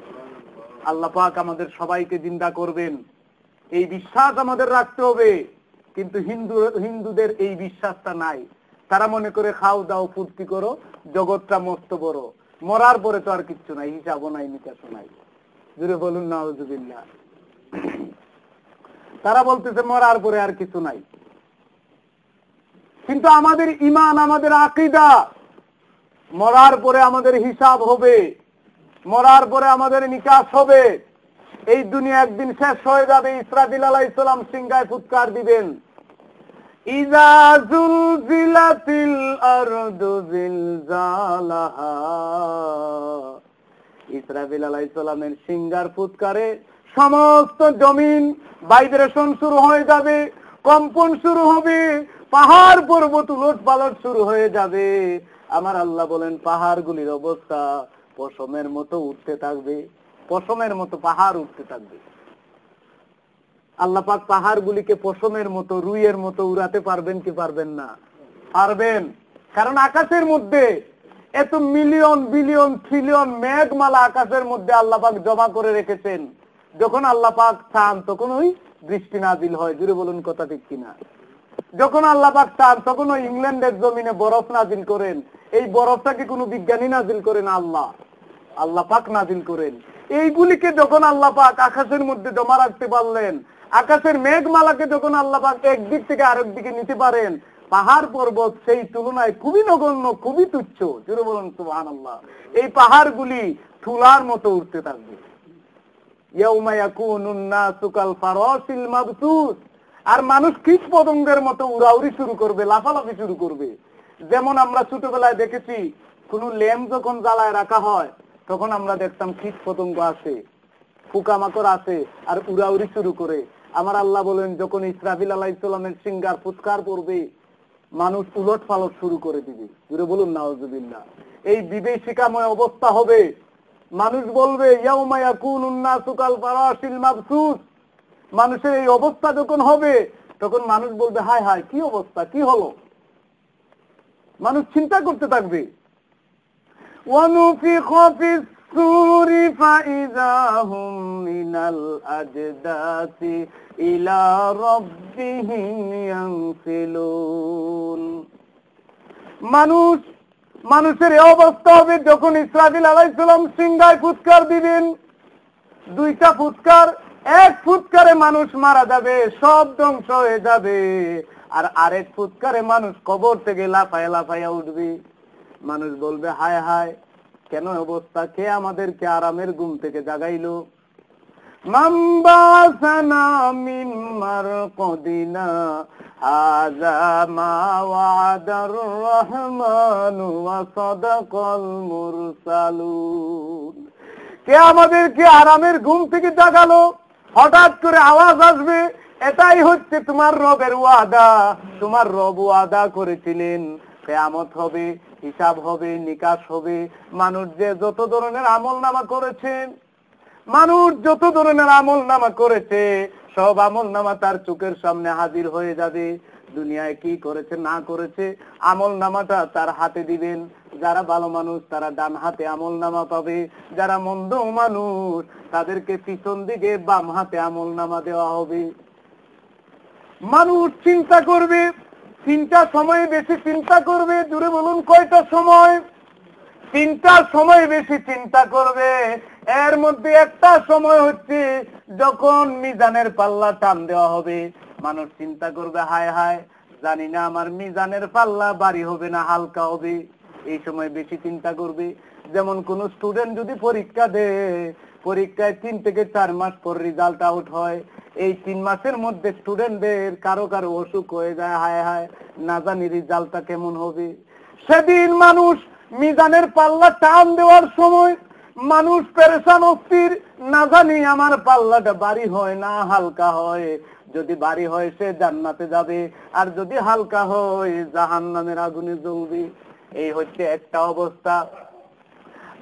আল্লাহ পাক আমাদের সবাইকে জিন্দা করবেন, এই বিশ্বাস আমাদের রাখতে হবে। কিন্তু হিন্দুদের এই বিশ্বাসটা নাই। তারা মনে করে খাও দাও ফুর্তি করো, জগৎটা মস্ত বড়, মরার পরে তো আর কিচ্ছু নাই, হিসাবও নাই, নিকাশও নাই। জুড়ে বলুন নাউজুবিল্লাহ। তারা বলতেছে মরার পরে আর কিছু নাই। কিন্তু আমাদের ঈমান, আমাদের আকীদা, মরার পরে আমাদের হিসাব হবে, মরার পরে আমাদের নিকাশ হবে। এই দুনিয়া একদিন শেষ হয়ে যাবে। ইসরাফিল আলাইহিস সালাম সিংহায় ফুৎকার দিবেন, ইযা যুলজিলাতিল আরদু জিলজালাহা। ইসরাফিল আলাইহিস সালামের সিংহার ফুৎকারে সমস্ত জমিন ভাইব্রেশন শুরু হয়ে যাবে, কম্পন শুরু হবে, পাহাড় পর্বত উলট পালট শুরু হয়ে যাবে। আমার আল্লাহ বলেন পাহাড়গুলির অবস্থা পশমের মতো উঠতে থাকবে, পশমের মতো পাহাড় উঠতে থাকবে। আল্লাহ পাক পাহাড়গুলিকে পশমের মতো, রুইয়ের মতো উড়াতে পারবেন কি পারবেন না? পারবেন। কারণ আকাশের মধ্যে এত মিলিয়ন বিলিয়ন ট্রিলিয়ন মেঘমালা আকাশের মধ্যে আল্লাহ পাক জমা করে রেখেছেন। যখন আল্লাহ পাক চান তখন ওই বৃষ্টি নাজিল হয়। জুড়ে বলুন কথা ঠিক কিনা? যখন আল্লাহ পাক চান তখন ওই ইংল্যান্ডের জমিনে বরফ নাজিল করেন। এই বরফটাকে কোনো বিজ্ঞানী নাজিল করেন, আল্লাহ আল্লাহ পাক নাজিল করেন। এইগুলিকে যখন আল্লাহ পাক আকাশের মধ্যে জমা রাখতে পারলেন, আকাশের মেঘমালাকে যখন আল্লাহ পাক একদিক থেকে আরেক দিকে নিতে পারেন, পাহাড় পর্বত সেই তুলনায় খুবই নগণ্য, খুবই তুচ্ছ। জুড়ে বলুন সুবহানাল্লাহ। এই পাহাড়গুলি তুলার মতো উঠতে থাকবে। ইয়াউমা ইয়াকুনুন নাসু কাল ফারাসিল মাবসুস। আর মানুষ কীট পতঙ্গের মতো উড়াউড়ি শুরু করবে, লাফালাফি শুরু করবে। যেমন আমরা ছোটবেলায় দেখেছি, কোন ল্যাম্প যখন জ্বালায় রাখা হয় তখন আমরা দেখতাম কীট পতঙ্গ আছে, পোকামাকড় আছে, আর উড়াউড়ি শুরু করে। আমার আল্লাহ বলেন যখন ইসরাফিল আলাইহিস সালামের সিংহার ফুৎকার পড়বে, মানুষ উলট পালট শুরু করে দিবে। জুড়ে বলুন নাউজুবিল্লাহ। এই বিভীষিকাময় অবস্থা হবে। মানুষ বলবে ইয়াউমা ইয়াকুনুন নাসু কাল ফারাসিল মাবসুস। মানুষের এই অবস্থা যখন হবে তখন মানুষ বলবে হায় হায় কি অবস্থা, কি হলো? মানুষ চিন্তা করতে থাকবে। ওয়ানুফিখা ফিস সূরি ফাইযা হুম মিনাল আজদাসি ইলা রাব্বিহিম ইয়ানসিলুন। মানুষের এই অবস্থা হবে যখন ইসরাফিল আলাইহিস সালাম সিংহায় ফুৎকার দিবেন। দুইটা ফুৎকার, এক ফুৎকারে মানুষ মারা যাবে, সব ধ্বংস হয়ে যাবে। আর আরেক ফুৎকারে মানুষ কবর থেকে লাফায়া লাফায়া উঠবে। মানুষ বলবে হায় হায় কেন অবস্থা, কে আমাদেরকে আরামের ঘুম থেকে জাগাইলো? মামবাসানা মিন মারকদিনা হাযা মা ওয়াদার রহমানু ওয়া সাদাকাল মুরসালুন। কে আমাদেরকে আরামের ঘুম থেকে জাগালো? হঠাৎ করে আওয়াজ আসবে, এটাই হচ্ছে তোমার রবের ওয়াদা। তোমার রব ওয়াদা করেছিলেন কিয়ামত হবে, হিসাব হবে, নিকাশ হবে। মানুষ যে যত ধরনের আমলনামা করেছেন, মানুষ যত ধরনের আমলনামা করেছে, সব আমলনামা তার চোখের সামনে হাজির হয়ে যাবে। দুনিয়ায় কি করেছে না করেছে আমলনামাটা তার হাতে দিবেন। যারা ভালো মানুষ তারা ডান হাতে আমলনামা পাবে, যারা মন্দ মানুষ তাদেরকে পিছন দিকে বাম হাতে আমলনামা দেওয়া হবে। মানুষ চিন্তা করবে, তিনটা সময় বেশি চিন্তা করবে। জুড়ে বলুন কয়টা সময়? তিনটা সময় বেশি চিন্তা করবে। এর মধ্যে একটা সময় হচ্ছে যখন মিজানের পাল্লা টান দেওয়া হবে। মানুষ চিন্তা করবে হায় হায় জানি না আমার মিজানের পাল্লা ভারী হবে না হালকা হবে। এই সময় বেশি চিন্তা করবে। যেমন কোন স্টুডেন্ট যদি পরীক্ষা দেয়, পরীক্ষায় 3 থেকে 4 মাস পর রেজাল্ট আউট হয়। এই 3 মাসের মধ্যে স্টুডেন্টদের কারো কারো অসুখ হয়ে যায়, হায় হায় না জানি রেজাল্টটা কেমন হবে। সেদিন মানুষ মিজানের পাল্লা টান দেওয়ার সময় মানুষ পেরেশান অস্থির, না জানি আমার পাল্লাটা ভারী হয় না হালকা হয়। যদি ভারী হয় সে জান্নাতে যাবে, আর যদি হালকা হয় জাহান্নামের আগুনে জ্বলবে। এই হচ্ছে একটা অবস্থা।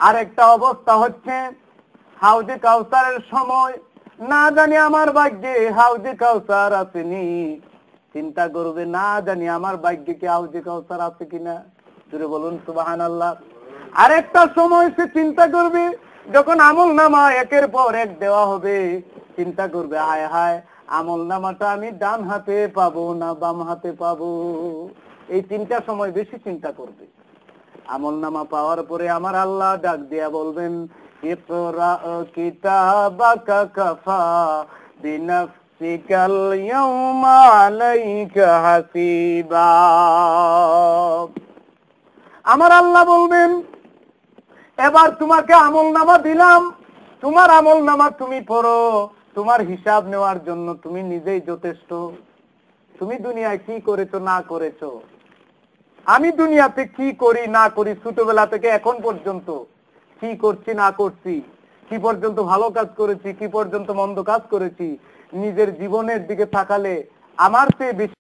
আর একটা অবস্থা হচ্ছে হাউজে কাউসারের সময়, না জানি আমার ভাগ্যে হাউজে কাউসার আসেনি। চিন্তা করবে না জানি আমার ভাগ্যে কি হাউজে কাউসার আছে কিনা। জুড়ে বলুন সুবহানাল্লাহ। আরেকটা সময় সে চিন্তা করবে যখন আমলনামা একের পর এক দেওয়া হবে। চিন্তা করবে হায় হায় আমলনামাটা আমি ডান হাতে পাবো না বাম হাতে পাবো। এই 3টা সময় বেশি চিন্তা করবে। আমলনামা পাওয়ার পরে আমার আল্লাহ ডাক দিয়া বলবেন ইকরা কিতাবাকা কাফা বিনাফসিকাল ইয়াউমা আলাইকা হাসিবা। আমার আল্লাহ বলবেন এবার তোমাকে আমলনামা দিলাম, তোমার আমলনামা তুমি পড়ো। তোমার হিসাব নেওয়ার জন্য তুমি নিজেই যথেষ্ট। তুমি দুনিয়ায় কি করেছো না করেছো, আমি দুনিয়াতে কি করি না করি, ছোটবেলা থেকে এখন পর্যন্ত কি করছি না করছি, কি পর্যন্ত ভালো কাজ করেছি, কি পর্যন্ত মন্দ কাজ করেছি, নিজের জীবনের দিকে তাকালে আমার চেয়ে বেশি